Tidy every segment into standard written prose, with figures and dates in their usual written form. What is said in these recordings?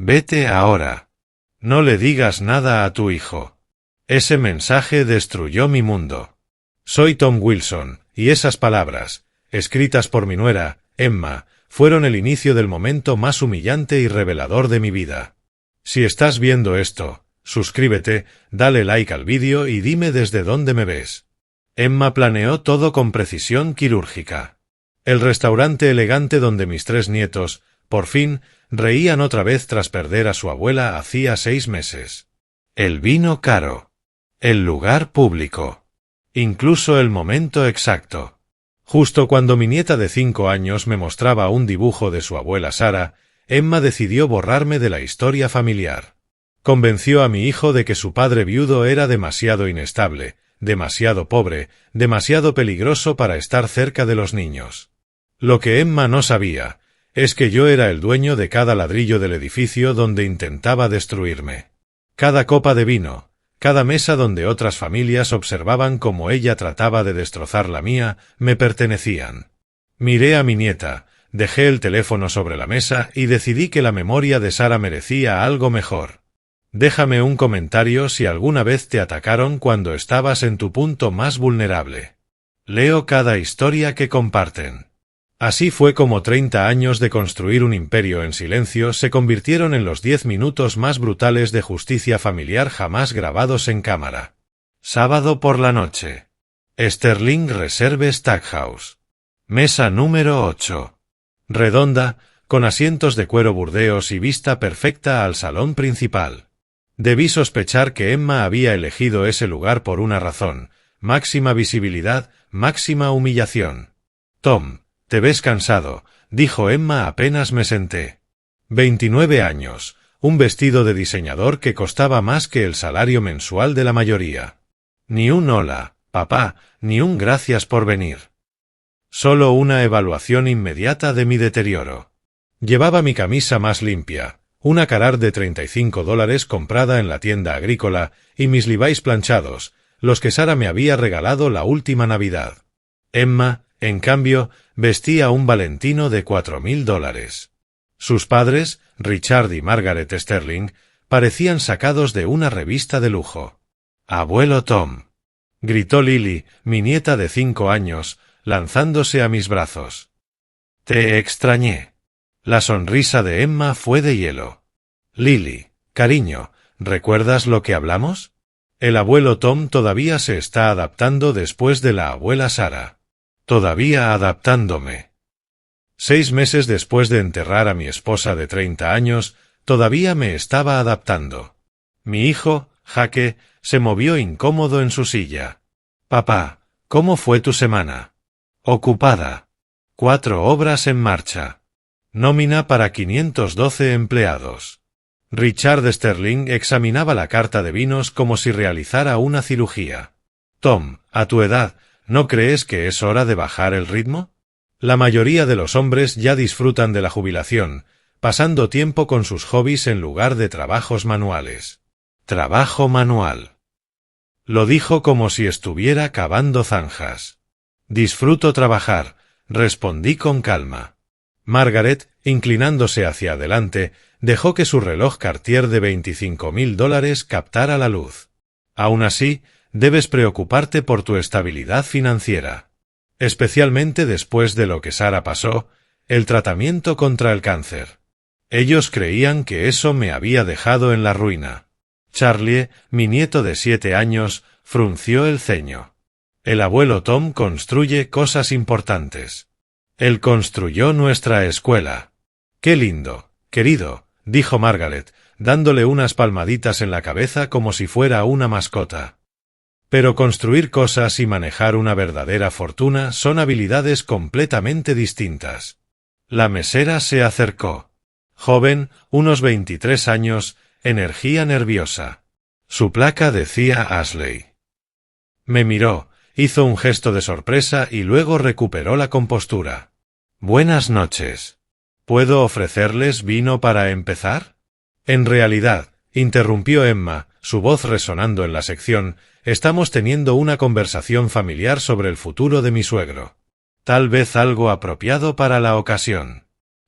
Vete ahora. No le digas nada a tu hijo. Ese mensaje destruyó mi mundo. Soy Tom Wilson, y esas palabras, escritas por mi nuera, Emma, fueron el inicio del momento más humillante y revelador de mi vida. Si estás viendo esto, suscríbete, dale like al vídeo y dime desde dónde me ves. Emma planeó todo con precisión quirúrgica. El restaurante elegante donde mis 3 nietos, por fin, reían otra vez tras perder a su abuela hacía 6 meses. El vino caro. El lugar público. Incluso el momento exacto. Justo cuando mi nieta de 5 años me mostraba un dibujo de su abuela Sara, Emma decidió borrarme de la historia familiar. Convenció a mi hijo de que su padre viudo era demasiado inestable, demasiado pobre, demasiado peligroso para estar cerca de los niños. Lo que Emma no sabía es que yo era el dueño de cada ladrillo del edificio donde intentaba destruirme. Cada copa de vino, cada mesa donde otras familias observaban cómo ella trataba de destrozar la mía, me pertenecían. Miré a mi nieta, dejé el teléfono sobre la mesa y decidí que la memoria de Sara merecía algo mejor. Déjame un comentario si alguna vez te atacaron cuando estabas en tu punto más vulnerable. Leo cada historia que comparten. Así fue como 30 años de construir un imperio en silencio se convirtieron en los 10 minutos más brutales de justicia familiar jamás grabados en cámara. Sábado por la noche. Sterling Reserve Stackhouse. Mesa número 8. Redonda, con asientos de cuero burdeos y vista perfecta al salón principal. Debí sospechar que Emma había elegido ese lugar por una razón: máxima visibilidad, máxima humillación. Tom, te ves cansado, dijo Emma apenas me senté. 29 años, un vestido de diseñador que costaba más que el salario mensual de la mayoría. Ni un hola, papá, ni un gracias por venir. Solo una evaluación inmediata de mi deterioro. Llevaba mi camisa más limpia, una Carhartt de $35 comprada en la tienda agrícola, y mis Levi's planchados, los que Sara me había regalado la última Navidad. Emma, en cambio, vestía un Valentino de $4.000. Sus padres, Richard y Margaret Sterling, parecían sacados de una revista de lujo. «Abuelo Tom», gritó Lily, mi nieta de 5 años, lanzándose a mis brazos. «Te extrañé». La sonrisa de Emma fue de hielo. «Lily, cariño, ¿recuerdas lo que hablamos? El abuelo Tom todavía se está adaptando después de la abuela Sara». Todavía adaptándome. 6 meses después de enterrar a mi esposa de 30 años, todavía me estaba adaptando. Mi hijo, Jake, se movió incómodo en su silla. «Papá, ¿cómo fue tu semana?» «Ocupada. 4 obras en marcha. Nómina para 512 empleados». Richard Sterling examinaba la carta de vinos como si realizara una cirugía. «Tom, a tu edad, ¿no crees que es hora de bajar el ritmo? La mayoría de los hombres ya disfrutan de la jubilación, pasando tiempo con sus hobbies en lugar de trabajos manuales». «Trabajo manual». Lo dijo como si estuviera cavando zanjas. «Disfruto trabajar», respondí con calma. Margaret, inclinándose hacia adelante, dejó que su reloj Cartier de $25.000 captara la luz. «Aún así, debes preocuparte por tu estabilidad financiera. Especialmente después de lo que Sara pasó, el tratamiento contra el cáncer. Ellos creían que eso me había dejado en la ruina». Charlie, mi nieto de 7 años, frunció el ceño. «El abuelo Tom construye cosas importantes. Él construyó nuestra escuela». «Qué lindo, querido», dijo Margaret, dándole unas palmaditas en la cabeza como si fuera una mascota. Pero construir cosas y manejar una verdadera fortuna son habilidades completamente distintas. La mesera se acercó. Joven, unos 23 años, energía nerviosa. Su placa decía Ashley. Me miró, hizo un gesto de sorpresa y luego recuperó la compostura. «Buenas noches. ¿Puedo ofrecerles vino para empezar?» «En realidad», interrumpió Emma, su voz resonando en la sección, «estamos teniendo una conversación familiar sobre el futuro de mi suegro. Tal vez algo apropiado para la ocasión».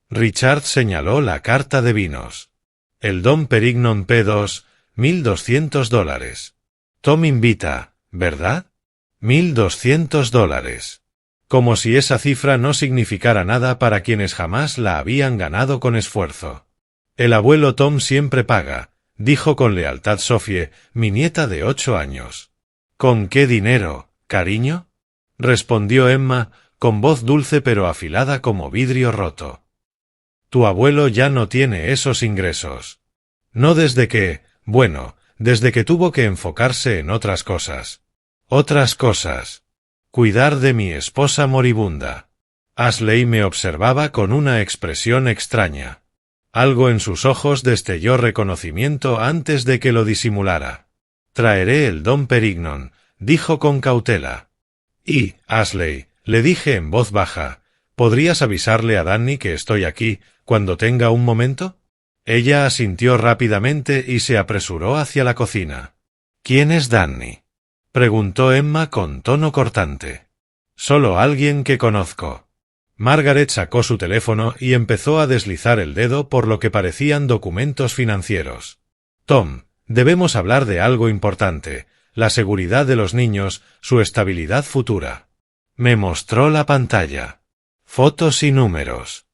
Richard señaló la carta de vinos. El Dom Perignon P2, $1.200. Tom invita, ¿verdad? $1.200. Como si esa cifra no significara nada para quienes jamás la habían ganado con esfuerzo. El abuelo Tom siempre paga, dijo con lealtad Sophie, mi nieta de 8 años. ¿Con qué dinero, cariño? Respondió Emma, con voz dulce pero afilada como vidrio roto. Tu abuelo ya no tiene esos ingresos. No desde que, bueno, desde que tuvo que enfocarse en otras cosas. Otras cosas. Cuidar de mi esposa moribunda. Ashley me observaba con una expresión extraña. Algo en sus ojos destelló reconocimiento antes de que lo disimulara. Traeré el Dom Perignon, dijo con cautela. Y, Ashley, le dije en voz baja, ¿podrías avisarle a Danny que estoy aquí, cuando tenga un momento? Ella asintió rápidamente y se apresuró hacia la cocina. ¿Quién es Danny? Preguntó Emma con tono cortante. Solo alguien que conozco. Margaret sacó su teléfono y empezó a deslizar el dedo por lo que parecían documentos financieros. Tom, debemos hablar de algo importante, la seguridad de los niños, su estabilidad futura. Me mostró la pantalla. Fotos y números.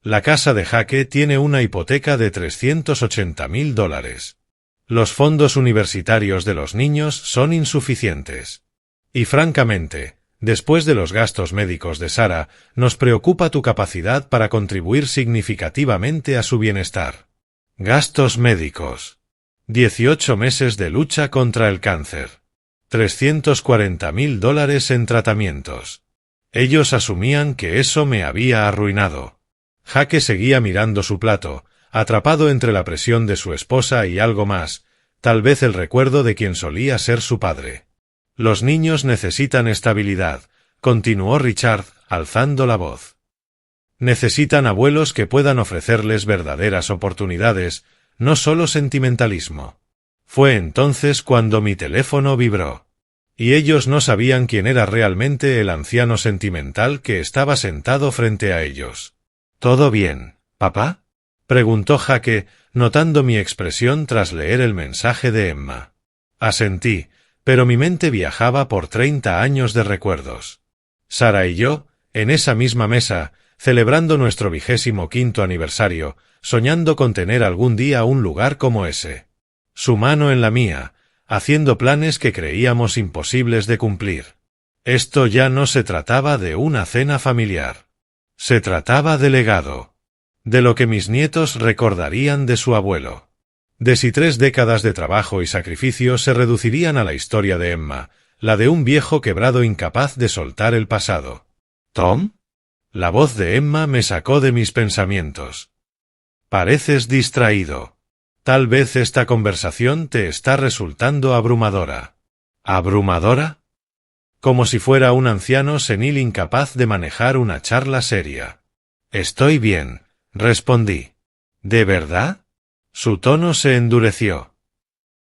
La casa de Jaque tiene una hipoteca de $380.000. Los fondos universitarios de los niños son insuficientes. Y francamente, después de los gastos médicos de Sarah, nos preocupa tu capacidad para contribuir significativamente a su bienestar. Gastos médicos. 18 meses de lucha contra el cáncer. $340.000 en tratamientos. Ellos asumían que eso me había arruinado. Jaque seguía mirando su plato, atrapado entre la presión de su esposa y algo más, tal vez el recuerdo de quien solía ser su padre. Los niños necesitan estabilidad, continuó Richard, alzando la voz. Necesitan abuelos que puedan ofrecerles verdaderas oportunidades, no solo sentimentalismo. Fue entonces cuando mi teléfono vibró. Y ellos no sabían quién era realmente el anciano sentimental que estaba sentado frente a ellos. ¿Todo bien, papá? Preguntó Jaque, notando mi expresión tras leer el mensaje de Emma. Asentí, pero mi mente viajaba por 30 años de recuerdos. Sarah y yo, en esa misma mesa, celebrando nuestro 25º aniversario, soñando con tener algún día un lugar como ese. Su mano en la mía, haciendo planes que creíamos imposibles de cumplir. Esto ya no se trataba de una cena familiar. Se trataba de legado. De lo que mis nietos recordarían de su abuelo. De si 3 décadas de trabajo y sacrificio se reducirían a la historia de Emma, la de un viejo quebrado incapaz de soltar el pasado. ¿Tom? La voz de Emma me sacó de mis pensamientos. Pareces distraído. Tal vez esta conversación te está resultando abrumadora. ¿Abrumadora? Como si fuera un anciano senil incapaz de manejar una charla seria. Estoy bien, respondí. ¿De verdad? Su tono se endureció.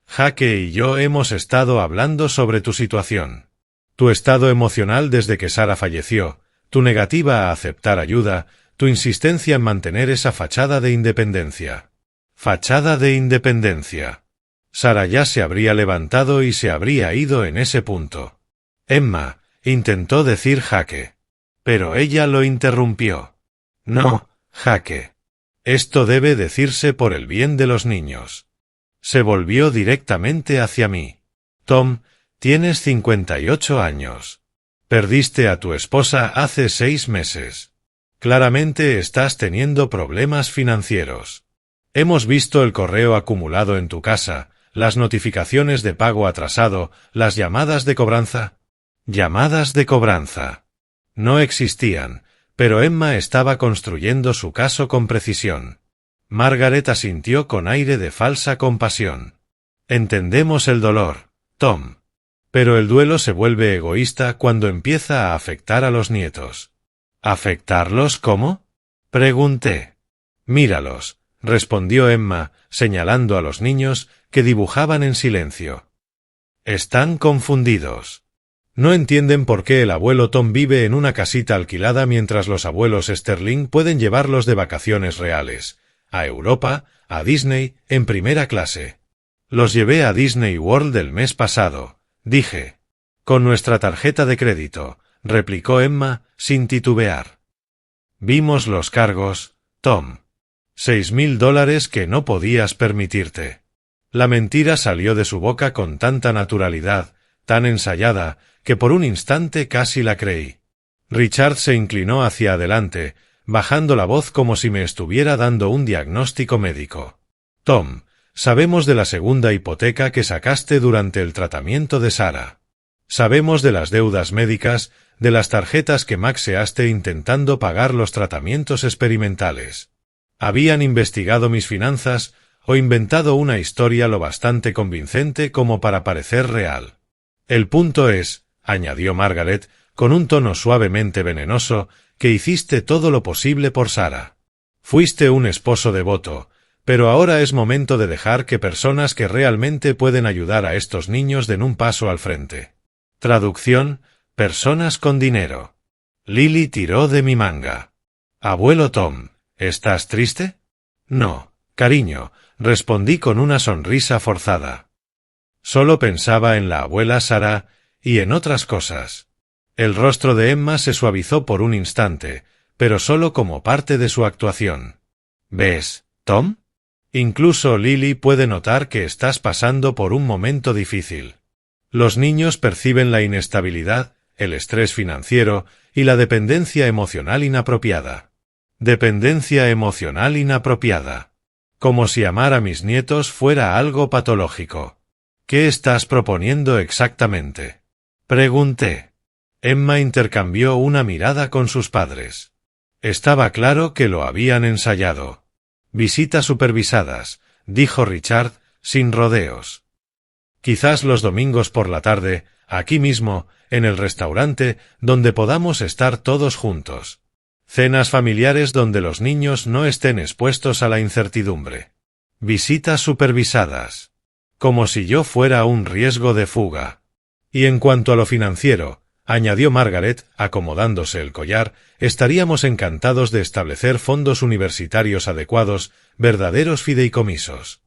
Jaque y yo hemos estado hablando sobre tu situación. Tu estado emocional desde que Sarah falleció, tu negativa a aceptar ayuda, tu insistencia en mantener esa fachada de independencia. Fachada de independencia. Sarah ya se habría levantado y se habría ido en ese punto. Emma, intentó decir Jaque. Pero ella lo interrumpió. No, Jaque. Esto debe decirse por el bien de los niños. Se volvió directamente hacia mí. Tom, tienes 58 años. Perdiste a tu esposa hace 6 meses. Claramente estás teniendo problemas financieros. Hemos visto el correo acumulado en tu casa, las notificaciones de pago atrasado, las llamadas de cobranza. Llamadas de cobranza. No existían, pero Emma estaba construyendo su caso con precisión. Margaret asintió con aire de falsa compasión. Entendemos el dolor, Tom. Pero el duelo se vuelve egoísta cuando empieza a afectar a los nietos. ¿Afectarlos cómo? Pregunté. Míralos, respondió Emma, señalando a los niños, que dibujaban en silencio. Están confundidos. No entienden por qué el abuelo Tom vive en una casita alquilada mientras los abuelos Sterling pueden llevarlos de vacaciones reales. a Europa, a Disney, en primera clase. Los llevé a Disney World el mes pasado, dije. Con nuestra tarjeta de crédito, replicó Emma, sin titubear. Vimos los cargos, Tom. $6.000 que no podías permitirte. La mentira salió de su boca con tanta naturalidad, tan ensayada, que por un instante casi la creí. Richard se inclinó hacia adelante, bajando la voz como si me estuviera dando un diagnóstico médico. Tom, sabemos de la segunda hipoteca que sacaste durante el tratamiento de Sarah. Sabemos de las deudas médicas, de las tarjetas que maxeaste intentando pagar los tratamientos experimentales. ¿Habían investigado mis finanzas o inventado una historia lo bastante convincente como para parecer real? El punto es, añadió Margaret, con un tono suavemente venenoso, que hiciste todo lo posible por Sarah. Fuiste un esposo devoto, pero ahora es momento de dejar que personas que realmente pueden ayudar a estos niños den un paso al frente. Traducción: personas con dinero. Lily tiró de mi manga. Abuelo Tom, ¿estás triste? No, cariño, respondí con una sonrisa forzada. Solo pensaba en la abuela Sarah y en otras cosas. El rostro de Emma se suavizó por un instante, pero solo como parte de su actuación. ¿Ves, Tom? Incluso Lily puede notar que estás pasando por un momento difícil. Los niños perciben la inestabilidad, el estrés financiero y la dependencia emocional inapropiada. Dependencia emocional inapropiada. Como si amar a mis nietos fuera algo patológico. ¿Qué estás proponiendo exactamente? Pregunté. Emma intercambió una mirada con sus padres. Estaba claro que lo habían ensayado. Visitas supervisadas, dijo Richard, sin rodeos. Quizás los domingos por la tarde, aquí mismo, en el restaurante, donde podamos estar todos juntos. Cenas familiares donde los niños no estén expuestos a la incertidumbre. Visitas supervisadas. Como si yo fuera un riesgo de fuga. Y en cuanto a lo financiero, añadió Margaret, acomodándose el collar, estaríamos encantados de establecer fondos universitarios adecuados, verdaderos fideicomisos.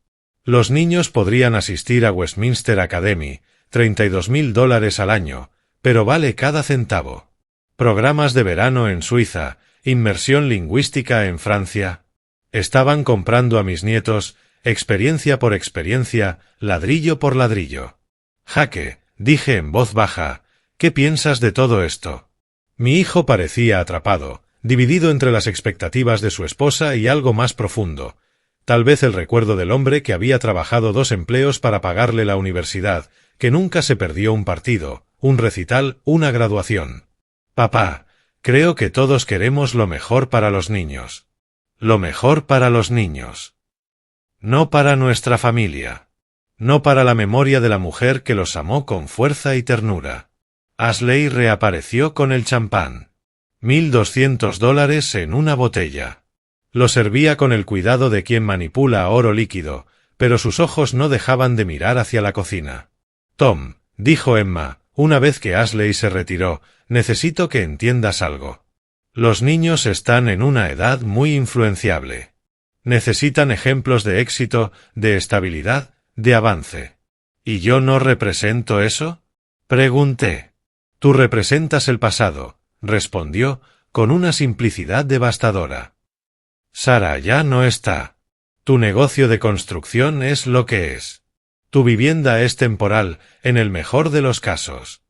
Los niños podrían asistir a Westminster Academy, $32.000 al año, pero vale cada centavo. Programas de verano en Suiza, inmersión lingüística en Francia. Estaban comprando a mis nietos, experiencia por experiencia, ladrillo por ladrillo. Jaque, dije en voz baja, ¿qué piensas de todo esto? Mi hijo parecía atrapado, dividido entre las expectativas de su esposa y algo más profundo. Tal vez el recuerdo del hombre que había trabajado 2 empleos para pagarle la universidad, que nunca se perdió un partido, un recital, una graduación. Papá, creo que todos queremos lo mejor para los niños. Lo mejor para los niños. No para nuestra familia. No para la memoria de la mujer que los amó con fuerza y ternura. Ashley reapareció con el champán. $1.200 en una botella. Lo servía con el cuidado de quien manipula oro líquido, pero sus ojos no dejaban de mirar hacia la cocina. Tom, dijo Emma, una vez que Ashley se retiró, necesito que entiendas algo. Los niños están en una edad muy influenciable. Necesitan ejemplos de éxito, de estabilidad, de avance. ¿Y yo no represento eso? Pregunté. Tú representas el pasado, respondió, con una simplicidad devastadora. Sarah ya no está. Tu negocio de construcción es lo que es. Tu vivienda es temporal, en el mejor de los casos.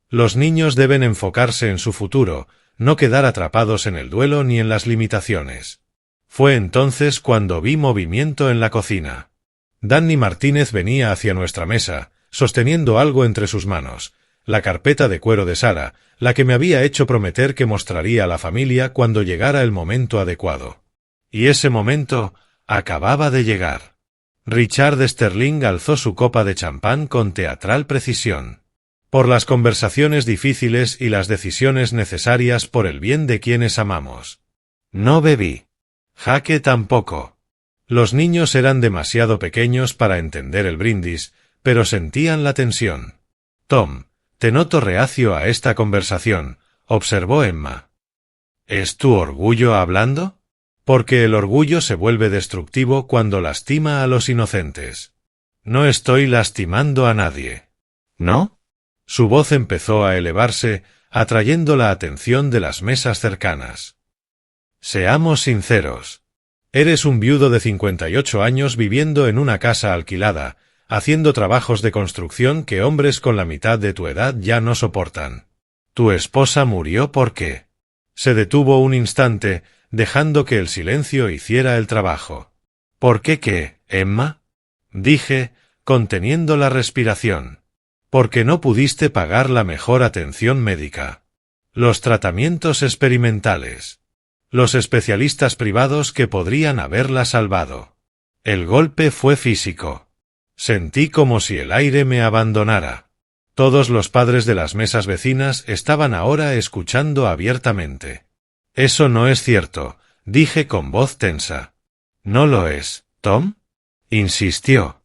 Los niños deben enfocarse en su futuro, no quedar atrapados en el duelo ni en las limitaciones. Fue entonces cuando vi movimiento en la cocina. Danny Martínez venía hacia nuestra mesa, sosteniendo algo entre sus manos, la carpeta de cuero de Sarah, la que me había hecho prometer que mostraría a la familia cuando llegara el momento adecuado. Y ese momento acababa de llegar. Richard Sterling alzó su copa de champán con teatral precisión. Por las conversaciones difíciles y las decisiones necesarias por el bien de quienes amamos. No bebí. Jaque tampoco. Los niños eran demasiado pequeños para entender el brindis, pero sentían la tensión. Tom, te noto reacio a esta conversación, observó Emma. ¿Es tu orgullo hablando? Porque el orgullo se vuelve destructivo cuando lastima a los inocentes. No estoy lastimando a nadie. ¿No? Su voz empezó a elevarse, atrayendo la atención de las mesas cercanas. Seamos sinceros. Eres un viudo de 58 años viviendo en una casa alquilada, haciendo trabajos de construcción que hombres con la mitad de tu edad ya no soportan. Tu esposa murió porque... Se detuvo un instante, dejando que el silencio hiciera el trabajo. ¿Por qué, Emma? Dije, conteniendo la respiración. Porque no pudiste pagar la mejor atención médica. Los tratamientos experimentales. Los especialistas privados que podrían haberla salvado. El golpe fue físico. Sentí como si el aire me abandonara. Todos los padres de las mesas vecinas estaban ahora escuchando abiertamente. Eso no es cierto, dije con voz tensa. ¿No lo es, Tom? Insistió.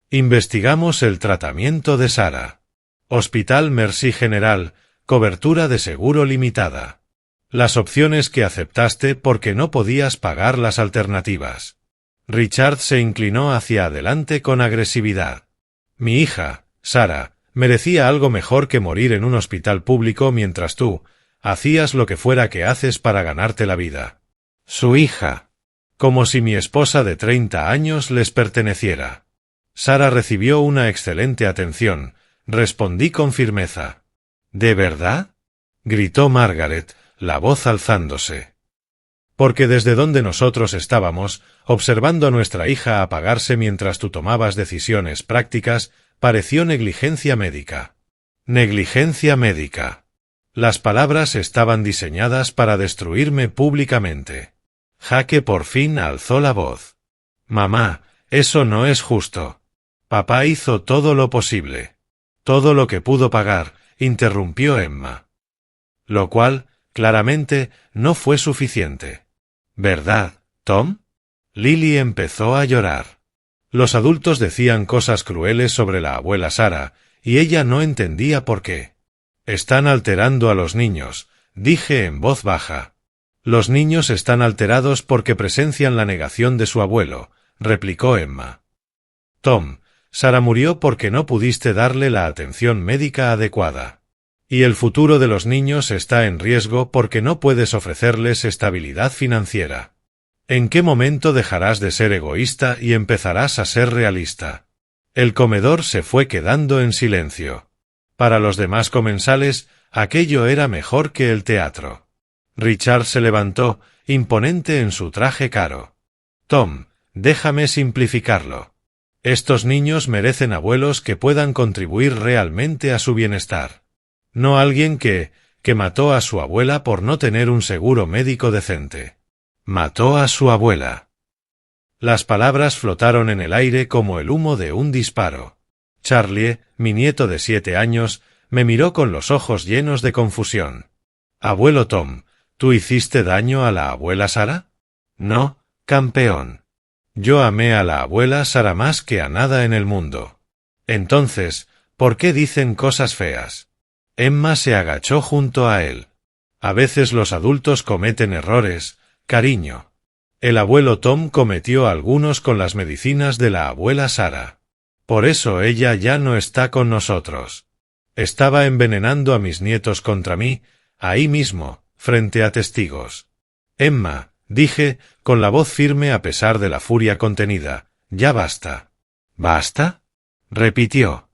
Investigamos el tratamiento de Sarah. Hospital Mercy General, cobertura de seguro limitada. Las opciones que aceptaste porque no podías pagar las alternativas. Richard se inclinó hacia adelante con agresividad. Mi hija, Sarah, merecía algo mejor que morir en un hospital público mientras tú hacías lo que fuera que haces para ganarte la vida. Su hija. Como si mi esposa de 30 años les perteneciera. Sarah recibió una excelente atención, respondí con firmeza. ¿De verdad? Gritó Margaret, la voz alzándose. Porque desde donde nosotros estábamos, observando a nuestra hija apagarse mientras tú tomabas decisiones prácticas, pareció negligencia médica. Negligencia médica. Las palabras estaban diseñadas para destruirme públicamente. Jaque por fin alzó la voz. Mamá, eso no es justo. Papá hizo todo lo posible. Todo lo que pudo pagar, interrumpió Emma. Lo cual, claramente, no fue suficiente. ¿Verdad, Tom? Lily empezó a llorar. Los adultos decían cosas crueles sobre la abuela Sarah, y ella no entendía por qué. Están alterando a los niños, dije en voz baja. Los niños están alterados porque presencian la negación de su abuelo, replicó Emma. Tom, Sarah murió porque no pudiste darle la atención médica adecuada. Y el futuro de los niños está en riesgo porque no puedes ofrecerles estabilidad financiera. ¿En qué momento dejarás de ser egoísta y empezarás a ser realista? El comedor se fue quedando en silencio. Para los demás comensales, aquello era mejor que el teatro. Richard se levantó, imponente en su traje caro. Tom, déjame simplificarlo. Estos niños merecen abuelos que puedan contribuir realmente a su bienestar. No alguien que mató a su abuela por no tener un seguro médico decente. Mató a su abuela. Las palabras flotaron en el aire como el humo de un disparo. Charlie, mi nieto de 7 años, me miró con los ojos llenos de confusión. Abuelo Tom, ¿tú hiciste daño a la abuela Sarah? No, campeón. Yo amé a la abuela Sarah más que a nada en el mundo. Entonces, ¿por qué dicen cosas feas? Emma se agachó junto a él. A veces los adultos cometen errores, cariño. El abuelo Tom cometió algunos con las medicinas de la abuela Sarah. Por eso ella ya no está con nosotros. Estaba envenenando a mis nietos contra mí, ahí mismo, frente a testigos. Emma, dije, con la voz firme a pesar de la furia contenida, ya basta. ¿Basta? Repitió.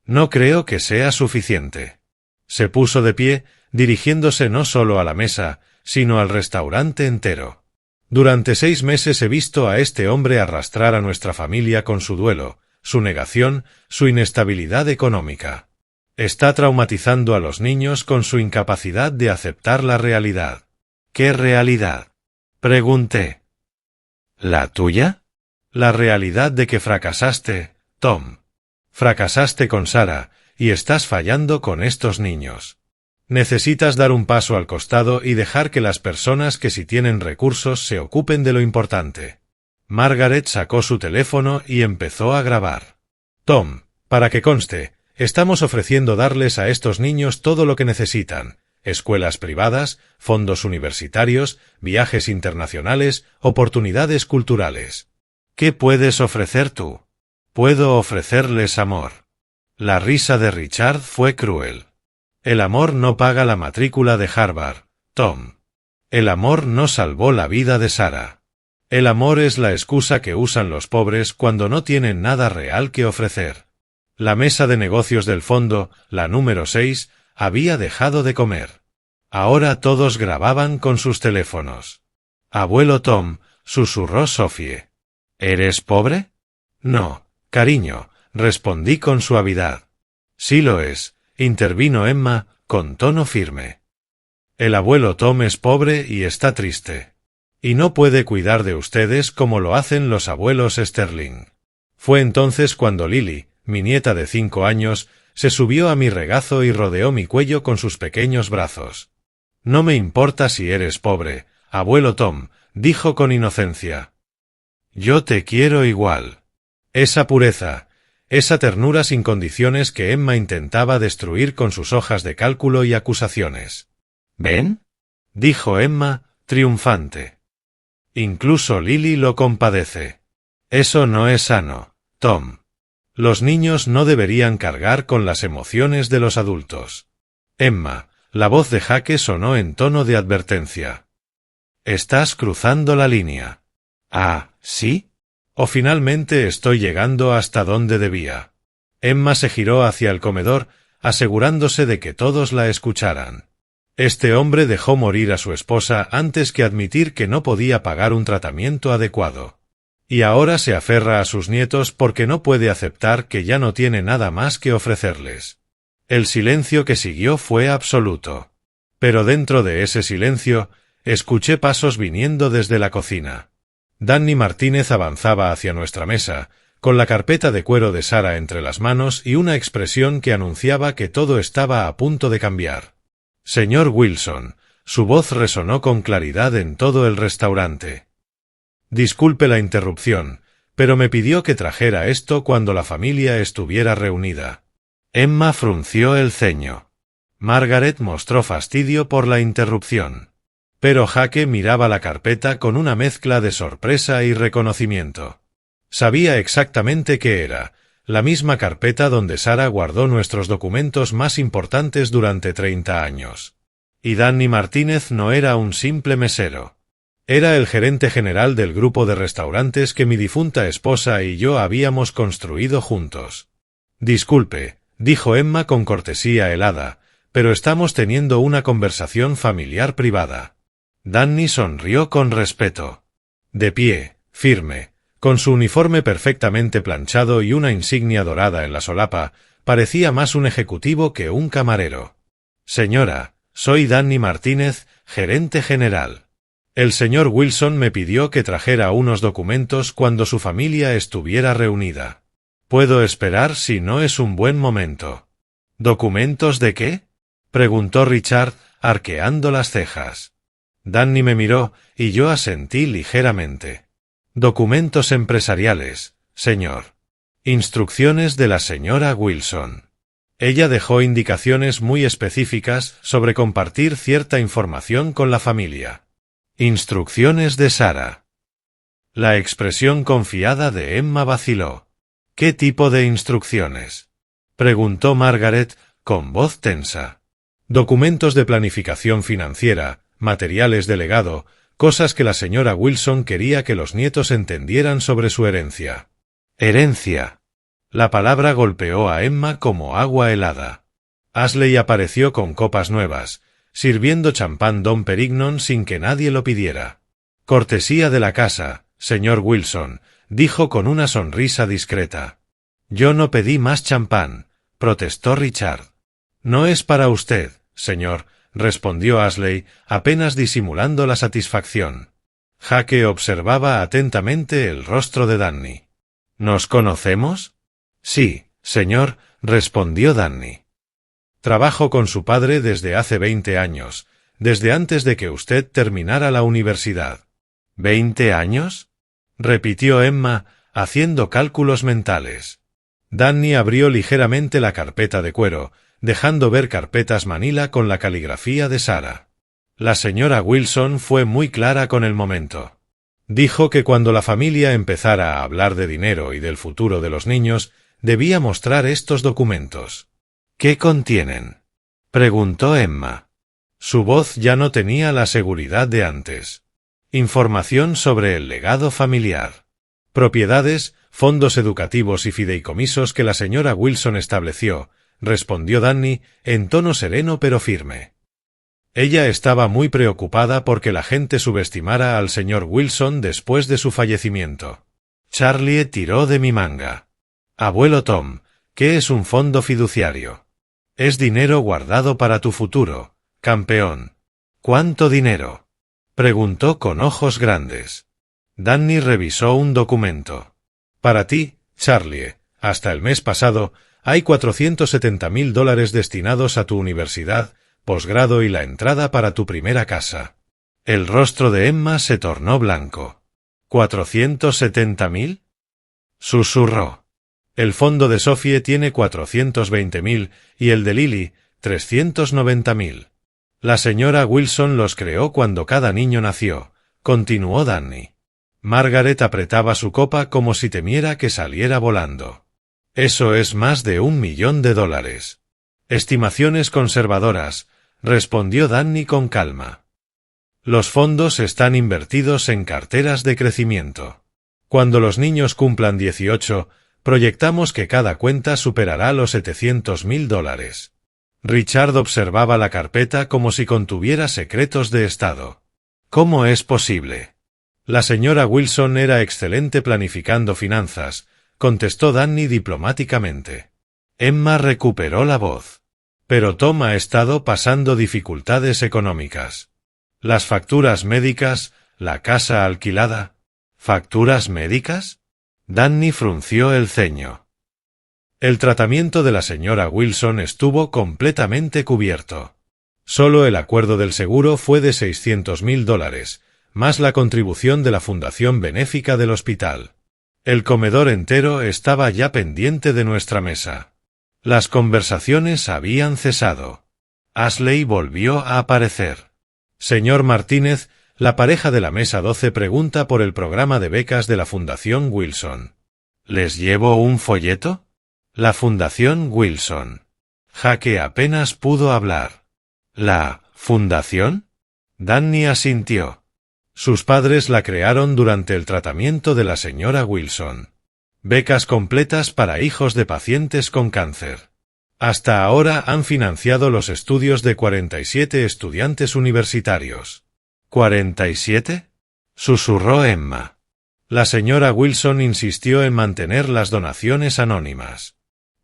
No creo que sea suficiente. Se puso de pie, dirigiéndose no solo a la mesa, sino al restaurante entero. Durante 6 meses he visto a este hombre arrastrar a nuestra familia con su duelo, su negación, su inestabilidad económica. Está traumatizando a los niños con su incapacidad de aceptar la realidad. ¿Qué realidad? Pregunté. ¿La tuya? La realidad de que fracasaste, Tom. Fracasaste con Sarah, y estás fallando con estos niños. Necesitas dar un paso al costado y dejar que las personas que sí tienen recursos se ocupen de lo importante. Margaret sacó su teléfono y empezó a grabar. Tom, para que conste, estamos ofreciendo darles a estos niños todo lo que necesitan, escuelas privadas, fondos universitarios, viajes internacionales, oportunidades culturales. ¿Qué puedes ofrecer tú? Puedo ofrecerles amor. La risa de Richard fue cruel. El amor no paga la matrícula de Harvard, Tom. El amor no salvó la vida de Sarah. El amor es la excusa que usan los pobres cuando no tienen nada real que ofrecer. La mesa de negocios del fondo, la número 6, había dejado de comer. Ahora todos grababan con sus teléfonos. Abuelo Tom, susurró Sophie. ¿Eres pobre? No, cariño, respondí con suavidad. Sí lo es, intervino Emma, con tono firme. El abuelo Tom es pobre y está triste. Y no puede cuidar de ustedes como lo hacen los abuelos Sterling. Fue entonces cuando Lily, mi nieta de 5 años, se subió a mi regazo y rodeó mi cuello con sus pequeños brazos. No me importa si eres pobre, abuelo Tom, dijo con inocencia. Yo te quiero igual. Esa pureza, esa ternura sin condiciones que Emma intentaba destruir con sus hojas de cálculo y acusaciones. ¿Ven? Dijo Emma, triunfante. Incluso Lily lo compadece. Eso no es sano, Tom. Los niños no deberían cargar con las emociones de los adultos. Emma, la voz de Jake sonó en tono de advertencia. Estás cruzando la línea. Ah, ¿sí? ¿O finalmente estoy llegando hasta donde debía? Emma se giró hacia el comedor, asegurándose de que todos la escucharan. Este hombre dejó morir a su esposa antes que admitir que no podía pagar un tratamiento adecuado. Y ahora se aferra a sus nietos porque no puede aceptar que ya no tiene nada más que ofrecerles. El silencio que siguió fue absoluto. Pero dentro de ese silencio, escuché pasos viniendo desde la cocina. Danny Martínez avanzaba hacia nuestra mesa, con la carpeta de cuero de Sarah entre las manos y una expresión que anunciaba que todo estaba a punto de cambiar. Señor Wilson, su voz resonó con claridad en todo el restaurante. Disculpe la interrupción, pero me pidió que trajera esto cuando la familia estuviera reunida. Emma frunció el ceño. Margaret mostró fastidio por la interrupción. Pero Jake miraba la carpeta con una mezcla de sorpresa y reconocimiento. Sabía exactamente qué era, la misma carpeta donde Sarah guardó nuestros documentos más importantes durante 30 años. Y Danny Martínez no era un simple mesero. Era el gerente general del grupo de restaurantes que mi difunta esposa y yo habíamos construido juntos. Disculpe, dijo Emma con cortesía helada, pero estamos teniendo una conversación familiar privada. Danny sonrió con respeto. De pie, firme, con su uniforme perfectamente planchado y una insignia dorada en la solapa, parecía más un ejecutivo que un camarero. Señora, soy Danny Martínez, gerente general. El señor Wilson me pidió que trajera unos documentos cuando su familia estuviera reunida. ¿Puedo esperar si no es un buen momento? ¿Documentos de qué? Preguntó Richard, arqueando las cejas. Danny me miró, y yo asentí ligeramente. Documentos empresariales, señor. Instrucciones de la señora Wilson. Ella dejó indicaciones muy específicas sobre compartir cierta información con la familia. Instrucciones de Sarah. La expresión confiada de Emma vaciló. ¿Qué tipo de instrucciones? Preguntó Margaret, con voz tensa. Documentos de planificación financiera, materiales de legado, cosas que la señora Wilson quería que los nietos entendieran sobre su herencia. Herencia. La palabra golpeó a Emma como agua helada. Ashley apareció con copas nuevas, sirviendo champán Dom Perignon sin que nadie lo pidiera. Cortesía de la casa, señor Wilson, dijo con una sonrisa discreta. Yo no pedí más champán, protestó Richard. No es para usted, señor, respondió Ashley, apenas disimulando la satisfacción. Jake observaba atentamente el rostro de Danny. ¿Nos conocemos? Sí, señor, respondió Danny. Trabajo con su padre desde hace 20 años, desde antes de que usted terminara la universidad. ¿20 años? Repitió Emma, haciendo cálculos mentales. Danny abrió ligeramente la carpeta de cuero, dejando ver carpetas Manila con la caligrafía de Sara. La señora Wilson fue muy clara con el momento. Dijo que cuando la familia empezara a hablar de dinero y del futuro de los niños, debía mostrar estos documentos. ¿Qué contienen?, preguntó Emma. Su voz ya no tenía la seguridad de antes. Información sobre el legado familiar. Propiedades, fondos educativos y fideicomisos que la señora Wilson estableció, respondió Danny en tono sereno pero firme. Ella estaba muy preocupada porque la gente subestimara al señor Wilson después de su fallecimiento. Charlie tiró de mi manga. Abuelo Tom, ¿qué es un fondo fiduciario? Es dinero guardado para tu futuro, campeón. ¿Cuánto dinero?, preguntó con ojos grandes. Danny revisó un documento. Para ti, Charlie, hasta el mes pasado, hay $470,000 destinados a tu universidad, posgrado y la entrada para tu primera casa. El rostro de Emma se tornó blanco. ¿$470,000? Susurró. El fondo de Sophie tiene 420,000 y el de Lily, 390,000. La señora Wilson los creó cuando cada niño nació, continuó Danny. Margaret apretaba su copa como si temiera que saliera volando. Eso es más de $1,000,000. Estimaciones conservadoras, respondió Danny con calma. Los fondos están invertidos en carteras de crecimiento. Cuando los niños cumplan 18, proyectamos que cada cuenta superará los $700,000. Richard observaba la carpeta como si contuviera secretos de estado. ¿Cómo es posible? La señora Wilson era excelente planificando finanzas, contestó Danny diplomáticamente. Emma recuperó la voz. Pero Tom ha estado pasando dificultades económicas. Las facturas médicas, la casa alquilada. ¿Facturas médicas? Danny frunció el ceño. El tratamiento de la señora Wilson estuvo completamente cubierto. Solo el acuerdo del seguro fue de $600,000, más la contribución de la fundación benéfica del hospital. El comedor entero estaba ya pendiente de nuestra mesa. Las conversaciones habían cesado. Ashley volvió a aparecer. Señor Martínez, la pareja de la mesa 12 pregunta por el programa de becas de la Fundación Wilson. ¿Les llevo un folleto? La Fundación Wilson. Jaque apenas pudo hablar. ¿La fundación? Danny asintió. Sus padres la crearon durante el tratamiento de la señora Wilson. Becas completas para hijos de pacientes con cáncer. Hasta ahora han financiado los estudios de 47 estudiantes universitarios. ¿47? Susurró Emma. La señora Wilson insistió en mantener las donaciones anónimas.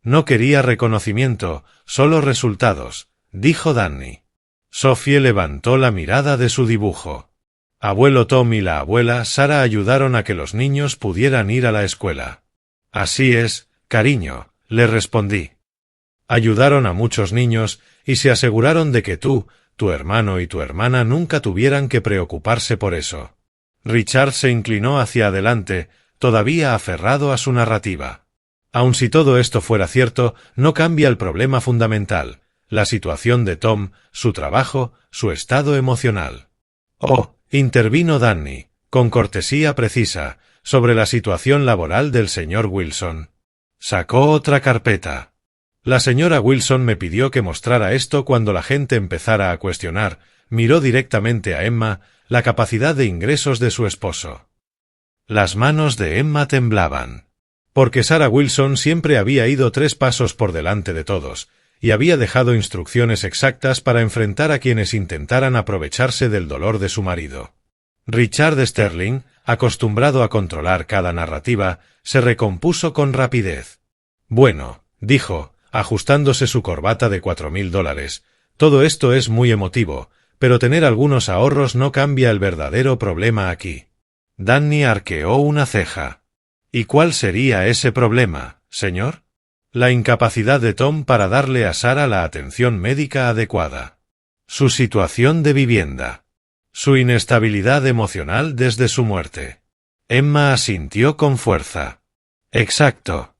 No quería reconocimiento, solo resultados, dijo Danny. Sophie levantó la mirada de su dibujo. Abuelo Tom y la abuela Sara ayudaron a que los niños pudieran ir a la escuela. Así es, cariño, le respondí. Ayudaron a muchos niños y se aseguraron de que tú, tu hermano y tu hermana nunca tuvieran que preocuparse por eso. Richard se inclinó hacia adelante, todavía aferrado a su narrativa. Aun si todo esto fuera cierto, no cambia el problema fundamental, la situación de Tom, su trabajo, su estado emocional. Oh, intervino Danny, con cortesía precisa, sobre la situación laboral del señor Wilson. Sacó otra carpeta. La señora Wilson me pidió que mostrara esto cuando la gente empezara a cuestionar, miró directamente a Emma, la capacidad de ingresos de su esposo. Las manos de Emma temblaban. Porque Sarah Wilson siempre había ido 3 pasos por delante de todos, y había dejado instrucciones exactas para enfrentar a quienes intentaran aprovecharse del dolor de su marido. Richard Sterling, acostumbrado a controlar cada narrativa, se recompuso con rapidez. Bueno, dijo, ajustándose su corbata de $4,000, todo esto es muy emotivo, pero tener algunos ahorros no cambia el verdadero problema aquí. Danny arqueó una ceja. ¿Y cuál sería ese problema, señor? La incapacidad de Tom para darle a Sara la atención médica adecuada. Su situación de vivienda. Su inestabilidad emocional desde su muerte. Emma asintió con fuerza. Exacto.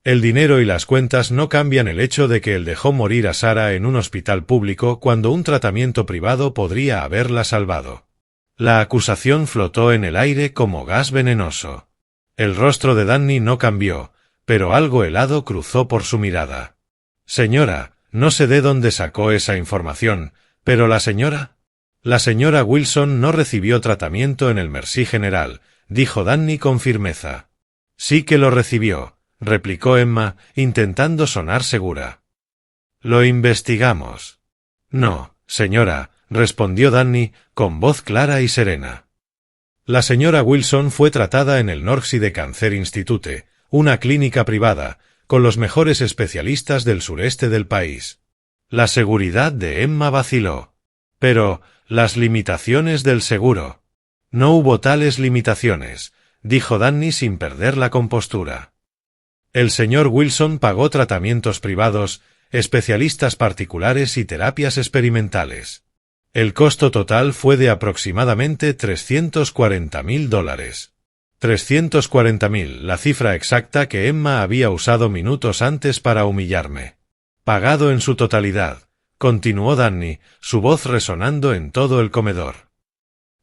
El dinero y las cuentas no cambian el hecho de que él dejó morir a Sarah en un hospital público cuando un tratamiento privado podría haberla salvado. La acusación flotó en el aire como gas venenoso. El rostro de Danny no cambió, pero algo helado cruzó por su mirada. Señora, no sé de dónde sacó esa información, pero la señora Wilson no recibió tratamiento en el Mercy General, dijo Danny con firmeza. Sí que lo recibió, replicó Emma, intentando sonar segura. Lo investigamos. No, señora, respondió Danny, con voz clara y serena. La señora Wilson fue tratada en el Northside Cancer Institute, una clínica privada, con los mejores especialistas del sureste del país. La seguridad de Emma vaciló. Pero, las limitaciones del seguro. No hubo tales limitaciones, dijo Danny sin perder la compostura. El señor Wilson pagó tratamientos privados, especialistas particulares y terapias experimentales. El costo total fue de aproximadamente $340,000. 340,000, la cifra exacta que Emma había usado minutos antes para humillarme. Pagado en su totalidad, continuó Danny, su voz resonando en todo el comedor.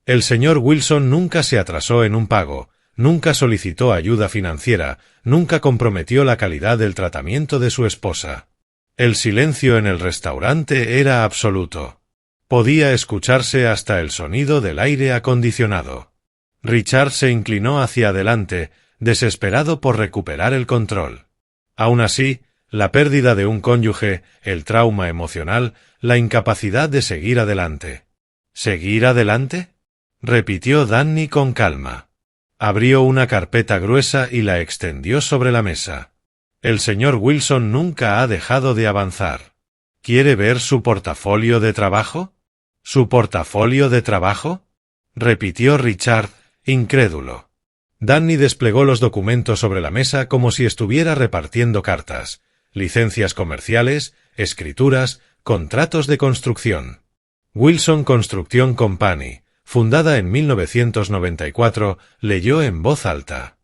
El señor Wilson nunca se atrasó en un pago, nunca solicitó ayuda financiera, nunca comprometió la calidad del tratamiento de su esposa. El silencio en el restaurante era absoluto. Podía escucharse hasta el sonido del aire acondicionado. Richard se inclinó hacia adelante, desesperado por recuperar el control. Aún así, la pérdida de un cónyuge, el trauma emocional, la incapacidad de seguir adelante. ¿Seguir adelante?, repitió Danny con calma. Abrió una carpeta gruesa y la extendió sobre la mesa. El señor Wilson nunca ha dejado de avanzar. ¿Quiere ver su portafolio de trabajo? ¿Su portafolio de trabajo?, repitió Richard, incrédulo. Danny desplegó los documentos sobre la mesa como si estuviera repartiendo cartas, licencias comerciales, escrituras, contratos de construcción. Wilson Construction Company, fundada en 1994, leyó en voz alta.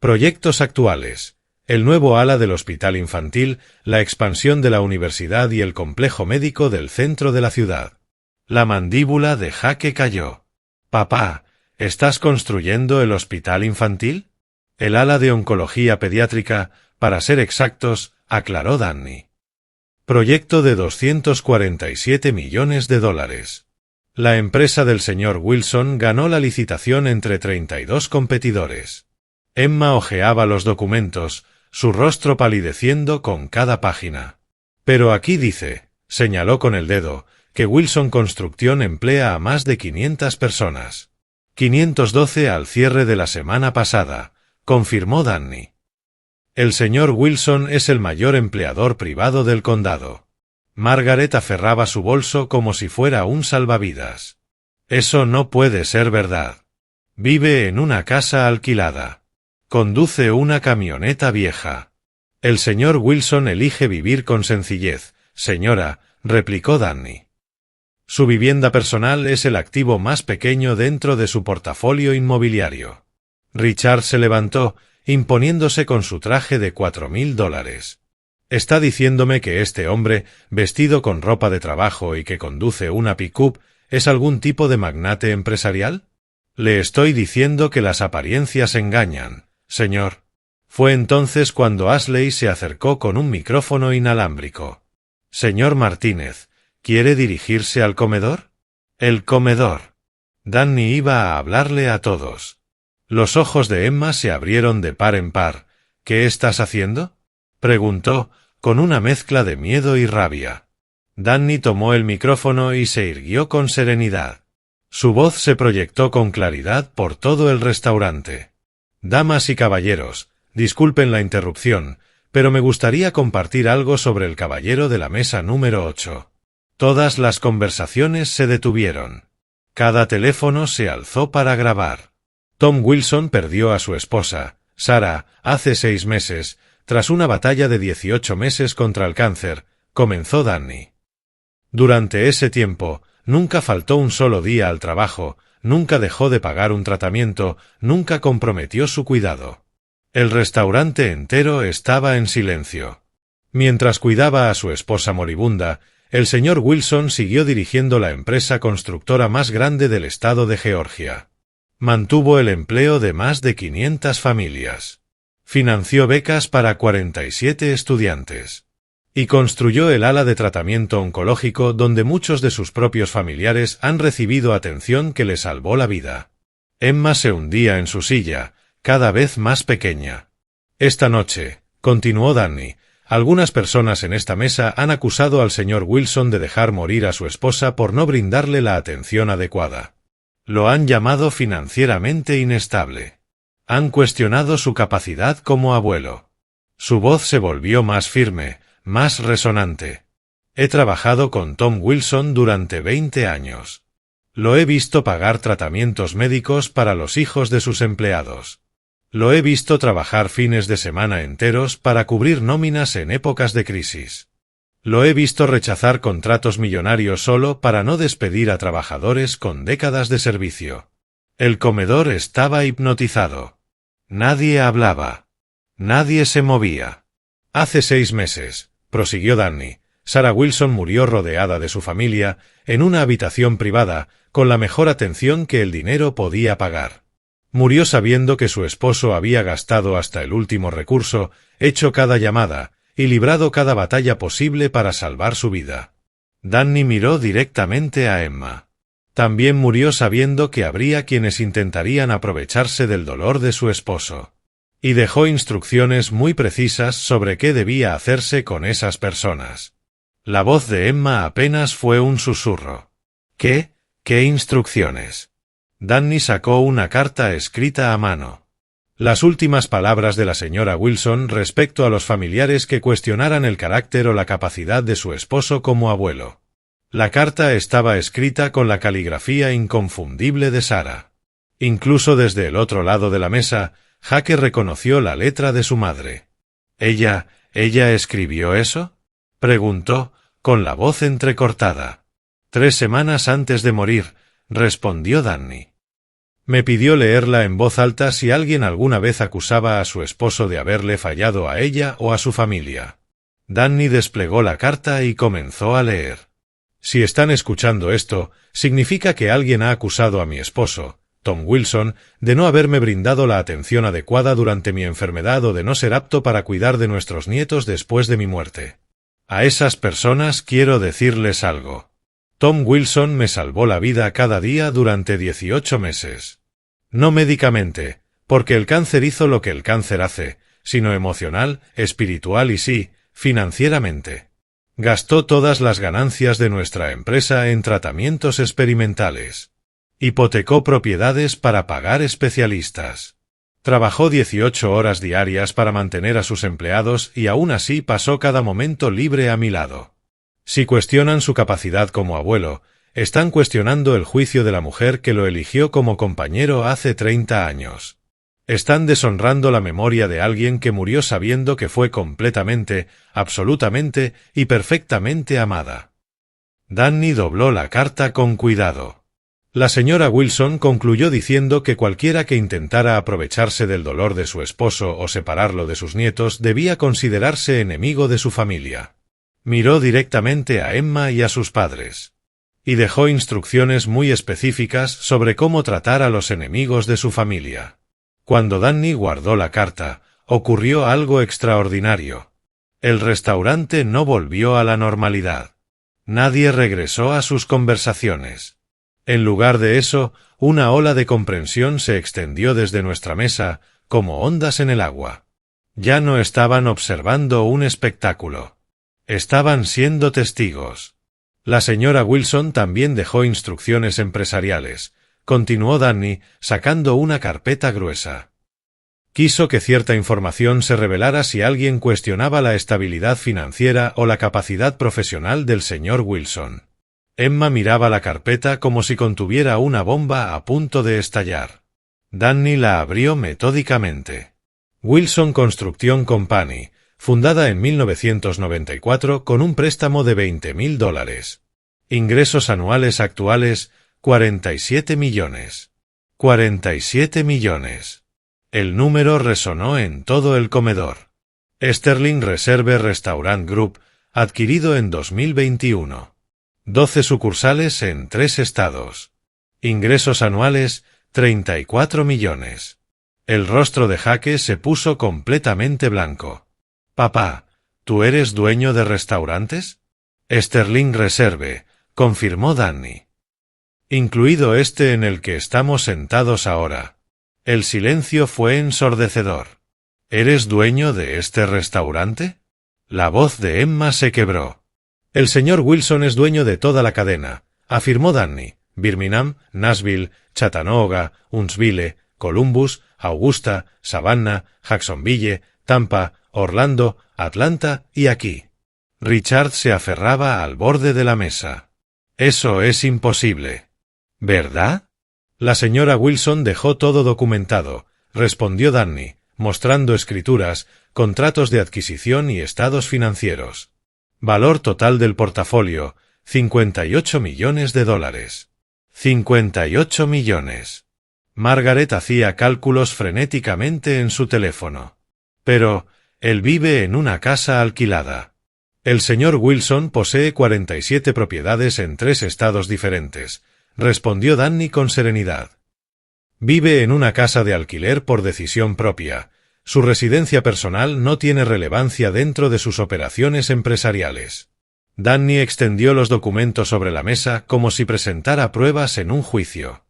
Proyectos actuales. El nuevo ala del hospital infantil, la expansión de la universidad y el complejo médico del centro de la ciudad. La mandíbula de Jaque cayó. Papá, ¿estás construyendo el hospital infantil? El ala de oncología pediátrica, para ser exactos, aclaró Danny. Proyecto de $247 millones. La empresa del señor Wilson ganó la licitación entre 32 competidores. Emma hojeaba los documentos, su rostro palideciendo con cada página. Pero aquí dice, señaló con el dedo, que Wilson Construction emplea a más de 500 personas. 512 al cierre de la semana pasada, confirmó Danny. El señor Wilson es el mayor empleador privado del condado. Margaret aferraba su bolso como si fuera un salvavidas. Eso no puede ser verdad. Vive en una casa alquilada. Conduce una camioneta vieja. El señor Wilson elige vivir con sencillez, señora, replicó Danny. Su vivienda personal es el activo más pequeño dentro de su portafolio inmobiliario. Richard se levantó, imponiéndose con su traje de $4,000. ¿Está diciéndome que este hombre, vestido con ropa de trabajo y que conduce una pick-up, es algún tipo de magnate empresarial? Le estoy diciendo que las apariencias engañan, señor. Fue entonces cuando Ashley se acercó con un micrófono inalámbrico. Señor Martínez, ¿quiere dirigirse al comedor? El comedor. Danny iba a hablarle a todos. Los ojos de Emma se abrieron de par en par. ¿Qué estás haciendo?, preguntó, con una mezcla de miedo y rabia. Danny tomó el micrófono y se irguió con serenidad. Su voz se proyectó con claridad por todo el restaurante. Damas y caballeros, disculpen la interrupción, pero me gustaría compartir algo sobre el caballero de la mesa número 8. Todas las conversaciones se detuvieron. Cada teléfono se alzó para grabar. Tom Wilson perdió a su esposa, Sarah, hace 6 meses, tras una batalla de 18 meses contra el cáncer, comenzó Danny. Durante ese tiempo, nunca faltó un solo día al trabajo, nunca dejó de pagar un tratamiento, nunca comprometió su cuidado. El restaurante entero estaba en silencio. Mientras cuidaba a su esposa moribunda, el señor Wilson siguió dirigiendo la empresa constructora más grande del estado de Georgia. Mantuvo el empleo de más de 500 familias. Financió becas para 47 estudiantes. Y construyó el ala de tratamiento oncológico donde muchos de sus propios familiares han recibido atención que le salvó la vida. Emma se hundía en su silla, cada vez más pequeña. Esta noche, continuó Danny, algunas personas en esta mesa han acusado al señor Wilson de dejar morir a su esposa por no brindarle la atención adecuada. Lo han llamado financieramente inestable. Han cuestionado su capacidad como abuelo. Su voz se volvió más firme, más resonante. He trabajado con Tom Wilson durante 20 años. Lo he visto pagar tratamientos médicos para los hijos de sus empleados. Lo he visto trabajar fines de semana enteros para cubrir nóminas en épocas de crisis. Lo he visto rechazar contratos millonarios solo para no despedir a trabajadores con décadas de servicio. El comedor estaba hipnotizado. Nadie hablaba. Nadie se movía. Hace 6 meses, prosiguió Danny, Sarah Wilson murió rodeada de su familia, en una habitación privada, con la mejor atención que el dinero podía pagar. Murió sabiendo que su esposo había gastado hasta el último recurso, hecho cada llamada, y librado cada batalla posible para salvar su vida. Danny miró directamente a Emma. También murió sabiendo que habría quienes intentarían aprovecharse del dolor de su esposo. Y dejó instrucciones muy precisas sobre qué debía hacerse con esas personas. La voz de Emma apenas fue un susurro. ¿Qué? ¿Qué instrucciones? Danny sacó una carta escrita a mano. Las últimas palabras de la señora Wilson respecto a los familiares que cuestionaran el carácter o la capacidad de su esposo como abuelo. La carta estaba escrita con la caligrafía inconfundible de Sarah. Incluso desde el otro lado de la mesa, Jake reconoció la letra de su madre. ¿Ella escribió eso?, preguntó, con la voz entrecortada. 3 semanas antes de morir, respondió Danny. Me pidió leerla en voz alta si alguien alguna vez acusaba a su esposo de haberle fallado a ella o a su familia. Danny desplegó la carta y comenzó a leer. Si están escuchando esto, significa que alguien ha acusado a mi esposo, Tom Wilson, de no haberme brindado la atención adecuada durante mi enfermedad o de no ser apto para cuidar de nuestros nietos después de mi muerte. A esas personas quiero decirles algo. Tom Wilson me salvó la vida cada día durante 18 meses. No médicamente, porque el cáncer hizo lo que el cáncer hace, sino emocional, espiritual y sí, financieramente. Gastó todas las ganancias de nuestra empresa en tratamientos experimentales. Hipotecó propiedades para pagar especialistas. Trabajó 18 horas diarias para mantener a sus empleados y aún así pasó cada momento libre a mi lado. Si cuestionan su capacidad como abuelo, están cuestionando el juicio de la mujer que lo eligió como compañero hace 30 años. Están deshonrando la memoria de alguien que murió sabiendo que fue completamente, absolutamente y perfectamente amada. Danny dobló la carta con cuidado. La señora Wilson concluyó diciendo que cualquiera que intentara aprovecharse del dolor de su esposo o separarlo de sus nietos debía considerarse enemigo de su familia. Miró directamente a Emma y a sus padres. Y dejó instrucciones muy específicas sobre cómo tratar a los enemigos de su familia. Cuando Danny guardó la carta, ocurrió algo extraordinario. El restaurante no volvió a la normalidad. Nadie regresó a sus conversaciones. En lugar de eso, una ola de comprensión se extendió desde nuestra mesa, como ondas en el agua. Ya no estaban observando un espectáculo. Estaban siendo testigos. La señora Wilson también dejó instrucciones empresariales, continuó Danny, sacando una carpeta gruesa. Quiso que cierta información se revelara si alguien cuestionaba la estabilidad financiera o la capacidad profesional del señor Wilson. Emma miraba la carpeta como si contuviera una bomba a punto de estallar. Danny la abrió metódicamente. Wilson Construction Company, fundada en 1994 con un préstamo de $20.000. Ingresos anuales actuales, 47 millones. 47 millones. El número resonó en todo el comedor. Sterling Reserve Restaurant Group, adquirido en 2021. 12 sucursales en 3 estados. Ingresos anuales, 34 millones. El rostro de Jake se puso completamente blanco. Papá, ¿tú eres dueño de restaurantes? Sterling Reserve, confirmó Danny. Incluido este en el que estamos sentados ahora. El silencio fue ensordecedor. ¿Eres dueño de este restaurante? La voz de Emma se quebró. El señor Wilson es dueño de toda la cadena, afirmó Danny. Birmingham, Nashville, Chattanooga, Huntsville, Columbus, Augusta, Savannah, Jacksonville, Tampa, Orlando, Atlanta y aquí. Richard se aferraba al borde de la mesa. Eso es imposible. ¿Verdad? La señora Wilson dejó todo documentado, respondió Danny, mostrando escrituras, contratos de adquisición y estados financieros. Valor total del portafolio, 58 millones de dólares. 58 millones. Margaret hacía cálculos frenéticamente en su teléfono. Pero, él vive en una casa alquilada. El señor Wilson posee 47 propiedades en 3 estados diferentes, respondió Danny con serenidad. Vive en una casa de alquiler por decisión propia. Su residencia personal no tiene relevancia dentro de sus operaciones empresariales. Danny extendió los documentos sobre la mesa como si presentara pruebas en un juicio.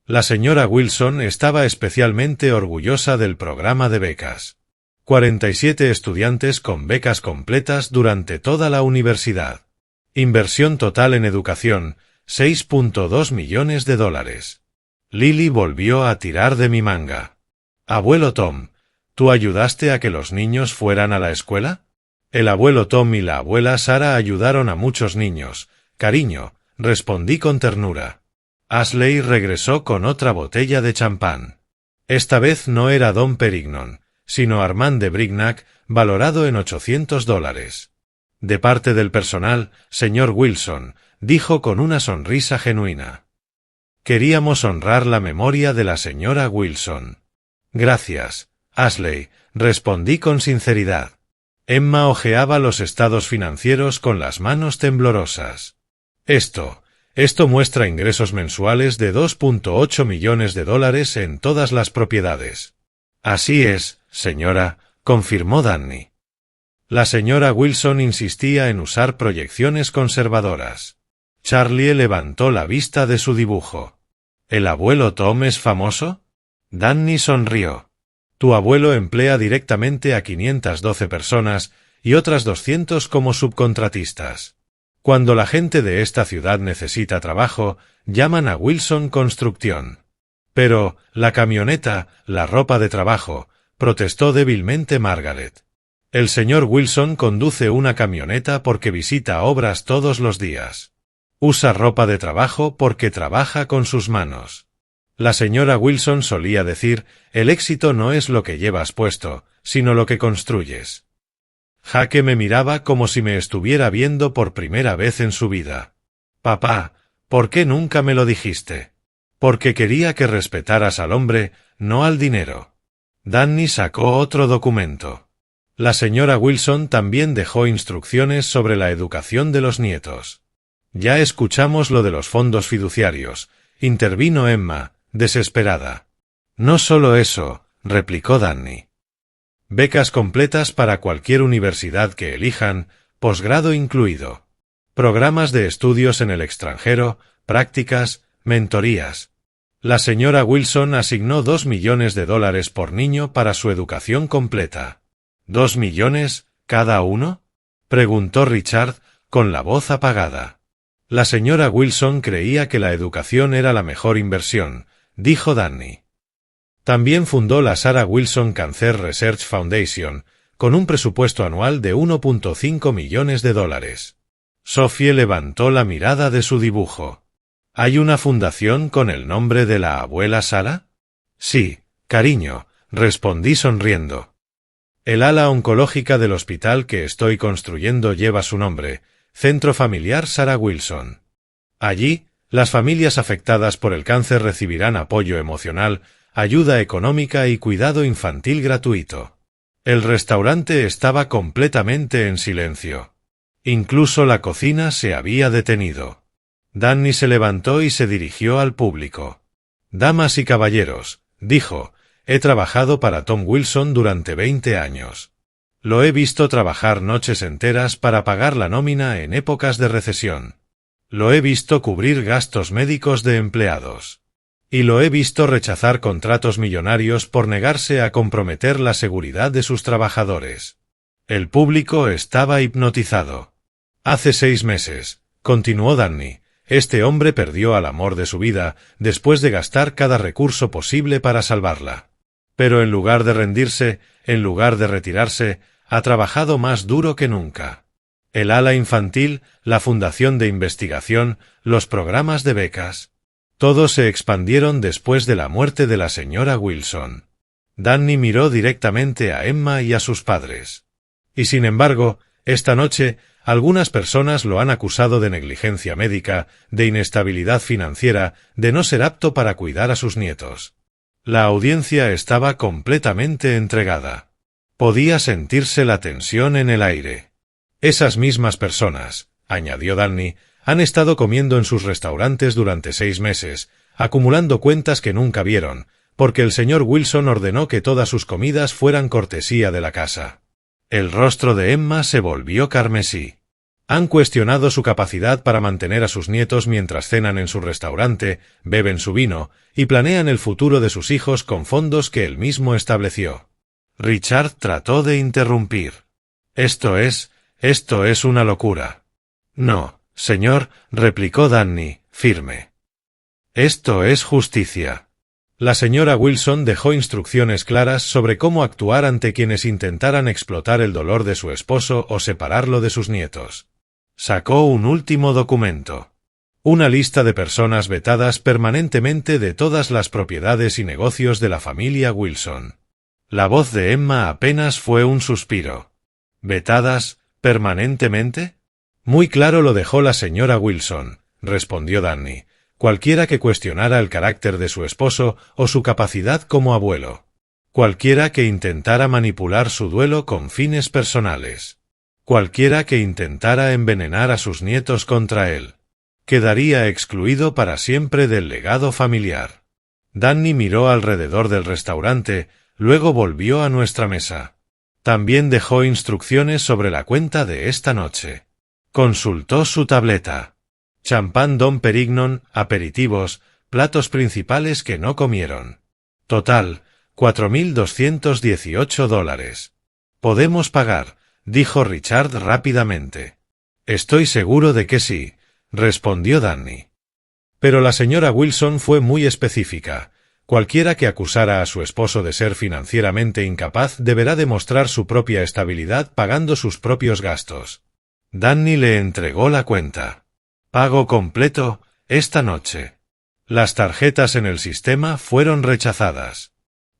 La señora Wilson estaba especialmente orgullosa del programa de becas. 47 estudiantes con becas completas durante toda la universidad. Inversión total en educación, 6.2 millones de dólares. Lily volvió a tirar de mi manga. Abuelo Tom, ¿tú ayudaste a que los niños fueran a la escuela? El abuelo Tom y la abuela Sara ayudaron a muchos niños. Cariño, respondí con ternura. Ashley regresó con otra botella de champán. Esta vez no era Dom Perignon, sino Armand de Brignac, valorado en $800. De parte del personal, señor Wilson, dijo con una sonrisa genuina. Queríamos honrar la memoria de la señora Wilson. Gracias, Ashley, respondí con sinceridad. Emma hojeaba los estados financieros con las manos temblorosas. Esto muestra ingresos mensuales de 2.8 millones de dólares en todas las propiedades. Así es, señora, confirmó Danny. La señora Wilson insistía en usar proyecciones conservadoras. Charlie levantó la vista de su dibujo. ¿El abuelo Tom es famoso? Danny sonrió. Tu abuelo emplea directamente a 512 personas y otras 200 como subcontratistas. Cuando la gente de esta ciudad necesita trabajo, llaman a Wilson Construcción. Pero, la camioneta, la ropa de trabajo, protestó débilmente Margaret. El señor Wilson conduce una camioneta porque visita obras todos los días. Usa ropa de trabajo porque trabaja con sus manos. La señora Wilson solía decir, el éxito no es lo que llevas puesto, sino lo que construyes. Jake me miraba como si me estuviera viendo por primera vez en su vida. Papá, ¿por qué nunca me lo dijiste? Porque quería que respetaras al hombre, no al dinero. Danny sacó otro documento. La señora Wilson también dejó instrucciones sobre la educación de los nietos. Ya escuchamos lo de los fondos fiduciarios, intervino Emma, desesperada. No solo eso, replicó Danny. Becas completas para cualquier universidad que elijan, posgrado incluido. Programas de estudios en el extranjero, prácticas, mentorías. La señora Wilson asignó $2 millones por niño para su educación completa. ¿2 millones, cada uno? Preguntó Richard, con la voz apagada. La señora Wilson creía que la educación era la mejor inversión, dijo Danny. También fundó la Sarah Wilson Cancer Research Foundation, con un presupuesto anual de $1.5 millones. Sophie levantó la mirada de su dibujo. ¿Hay una fundación con el nombre de la abuela Sarah? Sí, cariño, respondí sonriendo. El ala oncológica del hospital que estoy construyendo lleva su nombre, Centro Familiar Sarah Wilson. Allí, las familias afectadas por el cáncer recibirán apoyo emocional, ayuda económica y cuidado infantil gratuito. El restaurante estaba completamente en silencio. Incluso la cocina se había detenido. Danny se levantó y se dirigió al público. «Damas y caballeros», dijo, «he trabajado para Tom Wilson durante 20 años. Lo he visto trabajar noches enteras para pagar la nómina en épocas de recesión. Lo he visto cubrir gastos médicos de empleados. Y lo he visto rechazar contratos millonarios por negarse a comprometer la seguridad de sus trabajadores». El público estaba hipnotizado. «Hace 6 meses», continuó Danny, «este hombre perdió al amor de su vida después de gastar cada recurso posible para salvarla. Pero en lugar de rendirse, en lugar de retirarse, ha trabajado más duro que nunca. El ala infantil, la fundación de investigación, los programas de becas. Todos se expandieron después de la muerte de la señora Wilson». Danny miró directamente a Emma y a sus padres. «Y sin embargo, esta noche, algunas personas lo han acusado de negligencia médica, de inestabilidad financiera, de no ser apto para cuidar a sus nietos». La audiencia estaba completamente entregada. Podía sentirse la tensión en el aire. «Esas mismas personas», añadió Danny, «han estado comiendo en sus restaurantes durante 6 meses, acumulando cuentas que nunca vieron, porque el señor Wilson ordenó que todas sus comidas fueran cortesía de la casa». El rostro de Emma se volvió carmesí. «Han cuestionado su capacidad para mantener a sus nietos mientras cenan en su restaurante, beben su vino, y planean el futuro de sus hijos con fondos que él mismo estableció». Richard trató de interrumpir. Esto es una locura». «No, señor», replicó Danny, firme. «Esto es justicia». La señora Wilson dejó instrucciones claras sobre cómo actuar ante quienes intentaran explotar el dolor de su esposo o separarlo de sus nietos. Sacó un último documento. Una lista de personas vetadas permanentemente de todas las propiedades y negocios de la familia Wilson. La voz de Emma apenas fue un suspiro. «¿Vetadas permanentemente?» «Muy claro lo dejó la señora Wilson», respondió Danny. «Cualquiera que cuestionara el carácter de su esposo o su capacidad como abuelo. Cualquiera que intentara manipular su duelo con fines personales. Cualquiera que intentara envenenar a sus nietos contra él. Quedaría excluido para siempre del legado familiar». Danny miró alrededor del restaurante, luego volvió a nuestra mesa. También dejó instrucciones sobre la cuenta de esta noche. Consultó su tableta. Champán Dom Perignon, aperitivos, platos principales que no comieron. Total, $4,218. «Podemos pagar», dijo Richard rápidamente. «Estoy seguro de que sí», respondió Danny. Pero la señora Wilson fue muy específica. Cualquiera que acusara a su esposo de ser financieramente incapaz deberá demostrar su propia estabilidad pagando sus propios gastos. Danny le entregó la cuenta. «Pago completo, esta noche». Las tarjetas en el sistema fueron rechazadas.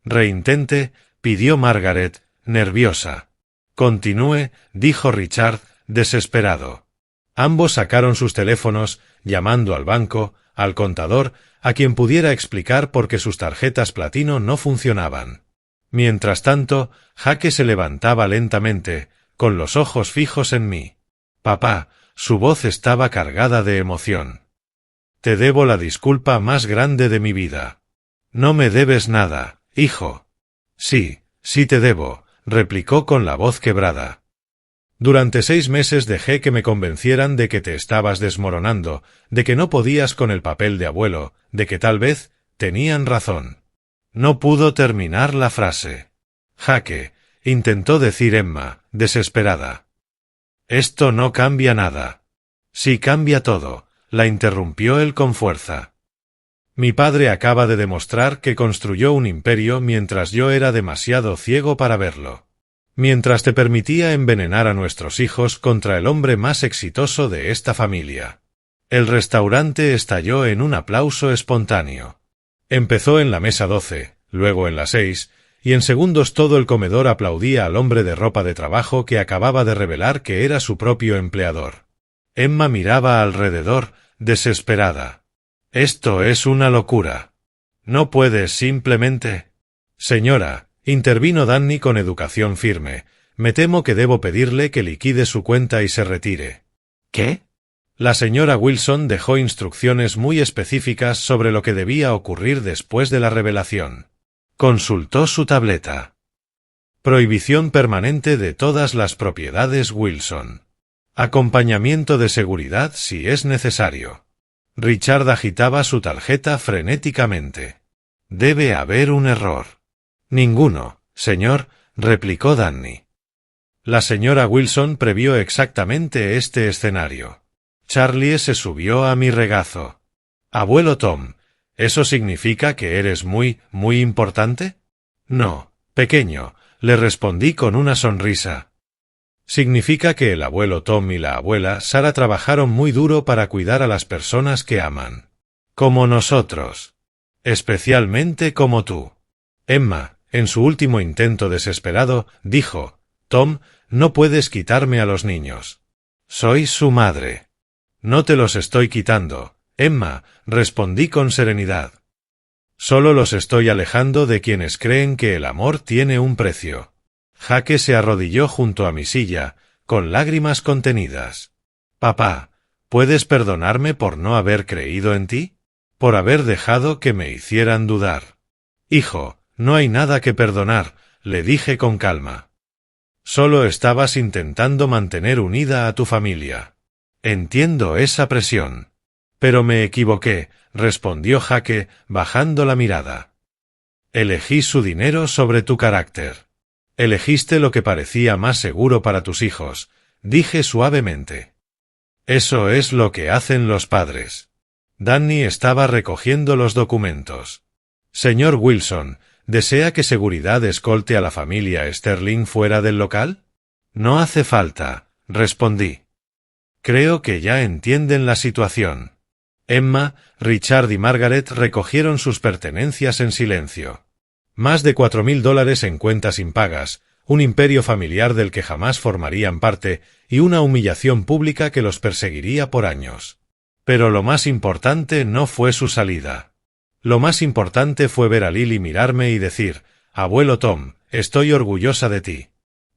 «Reintente», pidió Margaret, nerviosa. «Continúe», dijo Richard, desesperado. Ambos sacaron sus teléfonos, llamando al banco, al contador, a quien pudiera explicar por qué sus tarjetas platino no funcionaban. Mientras tanto, Jaque se levantaba lentamente, con los ojos fijos en mí. «Papá», su voz estaba cargada de emoción. «Te debo la disculpa más grande de mi vida». «No me debes nada, hijo». «Sí, sí te debo», replicó con la voz quebrada. «Durante 6 meses dejé que me convencieran de que te estabas desmoronando, de que no podías con el papel de abuelo, de que tal vez tenían razón». No pudo terminar la frase. «Jaque», intentó decir Emma, desesperada. «Esto no cambia nada». «Sí cambia todo», la interrumpió él con fuerza. «Mi padre acaba de demostrar que construyó un imperio mientras yo era demasiado ciego para verlo. Mientras te permitía envenenar a nuestros hijos contra el hombre más exitoso de esta familia». El restaurante estalló en un aplauso espontáneo. Empezó en la mesa 12, luego en la 6, y en segundos todo el comedor aplaudía al hombre de ropa de trabajo que acababa de revelar que era su propio empleador. Emma miraba alrededor, desesperada. «Esto es una locura». No puedes simplemente... Señora, intervino Danny con educación firme, me temo que debo pedirle que liquide su cuenta y se retire. ¿Qué? La señora Wilson dejó instrucciones muy específicas sobre lo que debía ocurrir después de la revelación. Consultó su tableta. Prohibición permanente de todas las propiedades Wilson. Acompañamiento de seguridad si es necesario. Richard agitaba su tarjeta frenéticamente. Debe haber un error. Ninguno, señor, replicó Danny. La señora Wilson previó exactamente este escenario. Charlie se subió a mi regazo. Abuelo Tom, ¿eso significa que eres muy importante? No, pequeño, le respondí con una sonrisa. Significa que el abuelo Tom y la abuela Sara trabajaron muy duro para cuidar a las personas que aman. Como nosotros. Especialmente como tú. Emma, en su último intento desesperado, dijo, Tom, no puedes quitarme a los niños. Soy su madre. No te los estoy quitando, Emma, respondí con serenidad. Solo los estoy alejando de quienes creen que el amor tiene un precio. Jake se arrodilló junto a mi silla, con lágrimas contenidas. Papá, ¿puedes perdonarme por no haber creído en ti? Por haber dejado que me hicieran dudar. Hijo, no hay nada que perdonar, le dije con calma. Solo estabas intentando mantener unida a tu familia. Entiendo esa presión. Pero me equivoqué, respondió Jake, bajando la mirada. Elegí su dinero sobre tu carácter. Elegiste lo que parecía más seguro para tus hijos, dije suavemente. Eso es lo que hacen los padres. Danny estaba recogiendo los documentos. Señor Wilson, ¿desea que seguridad escolte a la familia Sterling fuera del local? No hace falta, respondí. Creo que ya entienden la situación. Emma, Richard y Margaret recogieron sus pertenencias en silencio. Más de $4,000 en cuentas impagas, un imperio familiar del que jamás formarían parte y una humillación pública que los perseguiría por años. Pero lo más importante no fue su salida. Lo más importante fue ver a Lily mirarme y decir, «Abuelo Tom, estoy orgullosa de ti».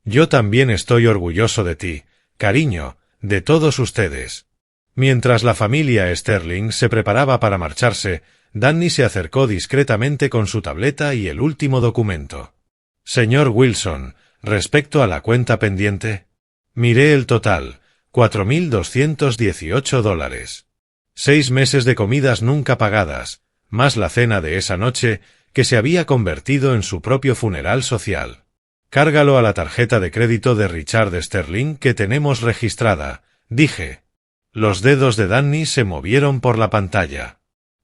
Yo también estoy orgulloso de ti, cariño, de todos ustedes. Mientras la familia Sterling se preparaba para marcharse, Danny se acercó discretamente con su tableta y el último documento. Señor Wilson, respecto a la cuenta pendiente, miré el total, $4,218. 6 meses de comidas nunca pagadas, más la cena de esa noche, que se había convertido en su propio funeral social. Cárgalo a la tarjeta de crédito de Richard Sterling que tenemos registrada, dije. Los dedos de Danny se movieron por la pantalla.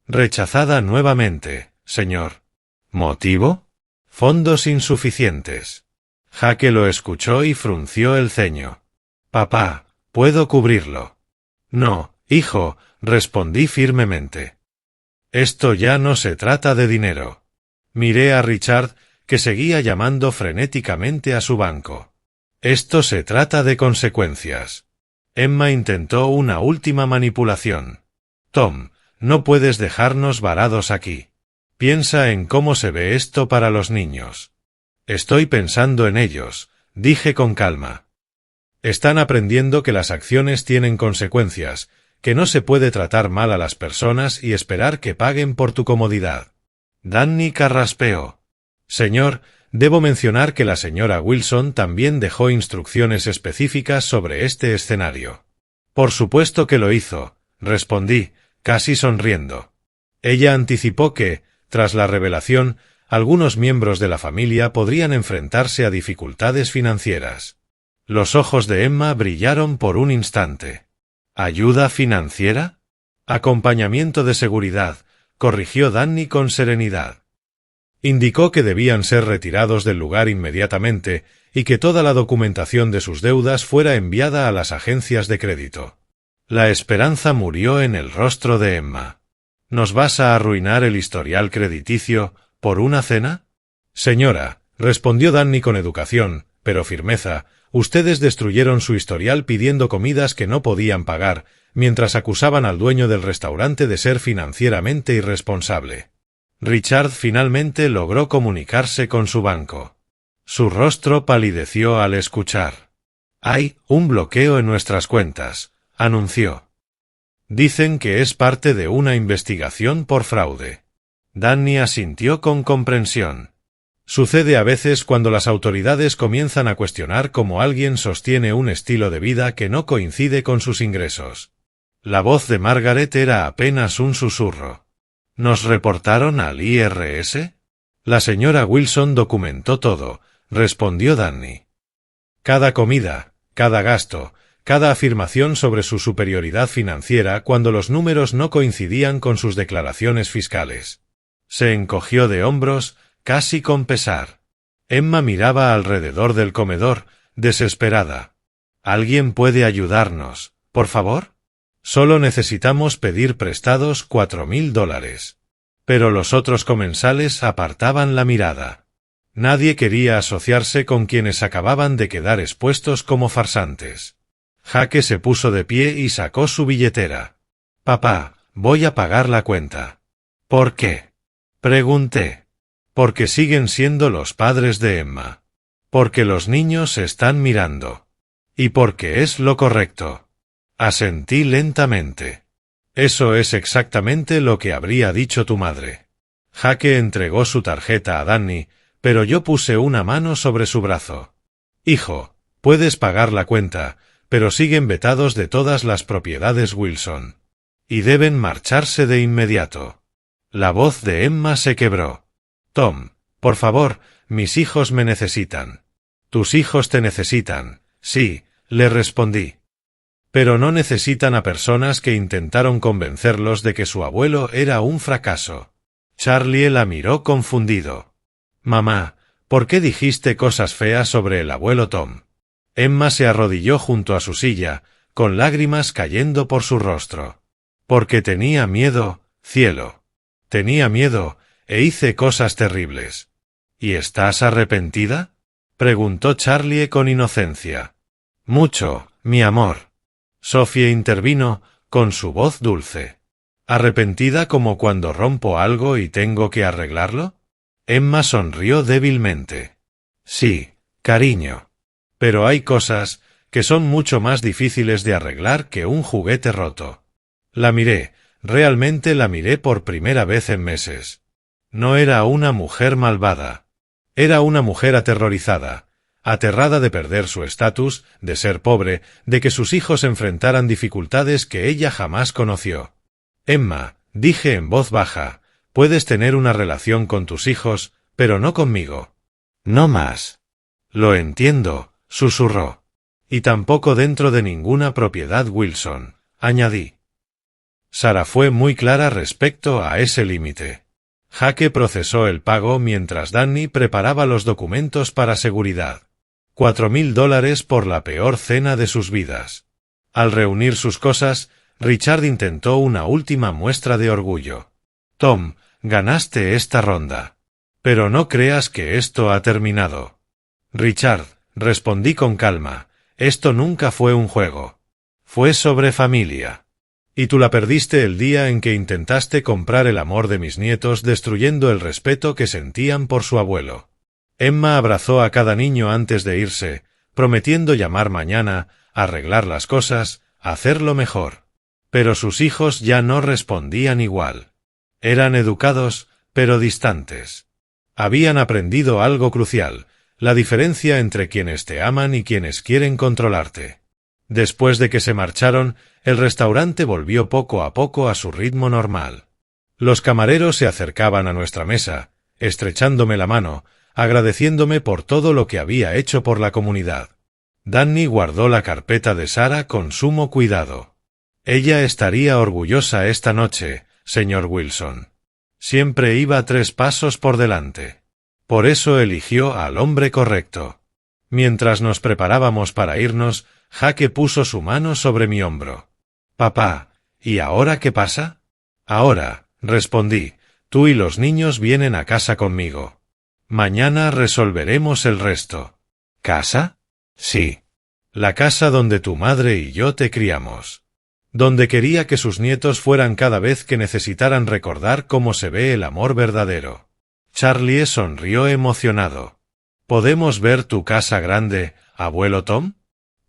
Rechazada nuevamente, señor. ¿Motivo? Fondos insuficientes. Jake lo escuchó y frunció el ceño. Papá, puedo cubrirlo. No, hijo, respondí firmemente. Esto ya no se trata de dinero. Miré a Richard, que seguía llamando frenéticamente a su banco. Esto se trata de consecuencias. Emma intentó una última manipulación. Tom, no puedes dejarnos varados aquí. Piensa en cómo se ve esto para los niños. Estoy pensando en ellos, dije con calma. Están aprendiendo que las acciones tienen consecuencias, que no se puede tratar mal a las personas y esperar que paguen por tu comodidad. Danny carraspeó. Señor, debo mencionar que la señora Wilson también dejó instrucciones específicas sobre este escenario. Por supuesto que lo hizo, respondí, casi sonriendo. Ella anticipó que, tras la revelación, algunos miembros de la familia podrían enfrentarse a dificultades financieras. Los ojos de Emma brillaron por un instante. ¿Ayuda financiera? Acompañamiento de seguridad, corrigió Danny con serenidad. Indicó que debían ser retirados del lugar inmediatamente y que toda la documentación de sus deudas fuera enviada a las agencias de crédito. La esperanza murió en el rostro de Emma. ¿Nos vas a arruinar el historial crediticio por una cena? Señora, respondió Danny con educación, pero firmeza, ustedes destruyeron su historial pidiendo comidas que no podían pagar, mientras acusaban al dueño del restaurante de ser financieramente irresponsable. Richard finalmente logró comunicarse con su banco. Su rostro palideció al escuchar. «Hay un bloqueo en nuestras cuentas», anunció. «Dicen que es parte de una investigación por fraude». Danny asintió con comprensión. Sucede a veces cuando las autoridades comienzan a cuestionar cómo alguien sostiene un estilo de vida que no coincide con sus ingresos. La voz de Margaret era apenas un susurro. ¿Nos reportaron al IRS? La señora Wilson documentó todo, respondió Danny. Cada comida, cada gasto, cada afirmación sobre su superioridad financiera cuando los números no coincidían con sus declaraciones fiscales. Se encogió de hombros, casi con pesar. Emma miraba alrededor del comedor, desesperada. ¿Alguien puede ayudarnos, por favor? Solo necesitamos pedir prestados $4,000. Pero los otros comensales apartaban la mirada. Nadie quería asociarse con quienes acababan de quedar expuestos como farsantes. Jake se puso de pie y sacó su billetera. «Papá, voy a pagar la cuenta». «¿Por qué?», pregunté. «Porque siguen siendo los padres de Emma. Porque los niños están mirando. Y porque es lo correcto». Asentí lentamente. «Eso es exactamente lo que habría dicho tu madre». Jake entregó su tarjeta a Danny, pero yo puse una mano sobre su brazo. «Hijo, puedes pagar la cuenta, pero siguen vetados de todas las propiedades Wilson. Y deben marcharse de inmediato». La voz de Emma se quebró. «Tom, por favor, mis hijos me necesitan». «Tus hijos te necesitan», sí, le respondí. «Pero no necesitan a personas que intentaron convencerlos de que su abuelo era un fracaso». Charlie la miró confundido. «Mamá, ¿por qué dijiste cosas feas sobre el abuelo Tom?» Emma se arrodilló junto a su silla, con lágrimas cayendo por su rostro. «Porque tenía miedo, cielo. Tenía miedo, e hice cosas terribles». «¿Y estás arrepentida?», preguntó Charlie con inocencia. «Mucho, mi amor». Sophie intervino, con su voz dulce. «¿Arrepentida como cuando rompo algo y tengo que arreglarlo?». Emma sonrió débilmente. «Sí, cariño. Pero hay cosas que son mucho más difíciles de arreglar que un juguete roto». La miré, realmente la miré por primera vez en meses. No era una mujer malvada. Era una mujer aterrorizada. Aterrada de perder su estatus, de ser pobre, de que sus hijos enfrentaran dificultades que ella jamás conoció. «Emma», dije en voz baja, «puedes tener una relación con tus hijos, pero no conmigo. No más». «Lo entiendo», susurró. «Y tampoco dentro de ninguna propiedad Wilson», añadí. Sara fue muy clara respecto a ese límite. Jake procesó el pago mientras Danny preparaba los documentos para seguridad. $4,000 por la peor cena de sus vidas. Al reunir sus cosas, Richard intentó una última muestra de orgullo. «Tom, ganaste esta ronda. Pero no creas que esto ha terminado». «Richard», respondí con calma, «esto nunca fue un juego. Fue sobre familia. Y tú la perdiste el día en que intentaste comprar el amor de mis nietos destruyendo el respeto que sentían por su abuelo». Emma abrazó a cada niño antes de irse, prometiendo llamar mañana, arreglar las cosas, hacerlo mejor. Pero sus hijos ya no respondían igual. Eran educados, pero distantes. Habían aprendido algo crucial, la diferencia entre quienes te aman y quienes quieren controlarte. Después de que se marcharon, el restaurante volvió poco a poco a su ritmo normal. Los camareros se acercaban a nuestra mesa, estrechándome la mano, agradeciéndome por todo lo que había hecho por la comunidad. Danny guardó la carpeta de Sara con sumo cuidado. «Ella estaría orgullosa esta noche, señor Wilson. Siempre iba 3 pasos por delante. Por eso eligió al hombre correcto». Mientras nos preparábamos para irnos, Jake puso su mano sobre mi hombro. «Papá, ¿y ahora qué pasa?» «Ahora», respondí, «tú y los niños vienen a casa conmigo. Mañana resolveremos el resto». «¿Casa?» «Sí. La casa donde tu madre y yo te criamos». donde quería que sus nietos fueran cada vez que necesitaran recordar cómo se ve el amor verdadero. Charlie sonrió emocionado. ¿Podemos ver tu casa grande, abuelo Tom?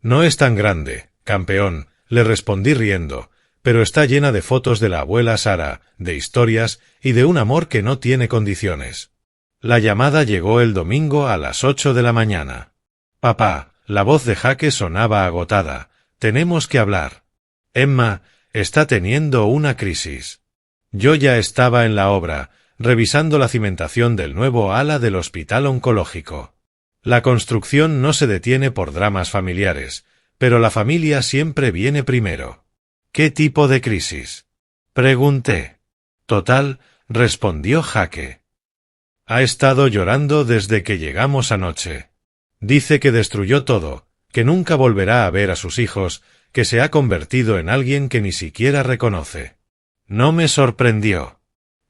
No es tan grande, campeón, le respondí riendo, pero está llena de fotos de la abuela Sara, de historias y de un amor que no tiene condiciones. La llamada llegó el domingo a las 8 de la mañana. Papá, la voz de Jake sonaba agotada. Tenemos que hablar. Emma está teniendo una crisis. Yo ya estaba en la obra, revisando la cimentación del nuevo ala del hospital oncológico. La construcción no se detiene por dramas familiares, pero la familia siempre viene primero. ¿Qué tipo de crisis? Pregunté. Total, respondió Jake. Ha estado llorando desde que llegamos anoche. Dice que destruyó todo, que nunca volverá a ver a sus hijos, que se ha convertido en alguien que ni siquiera reconoce. No me sorprendió.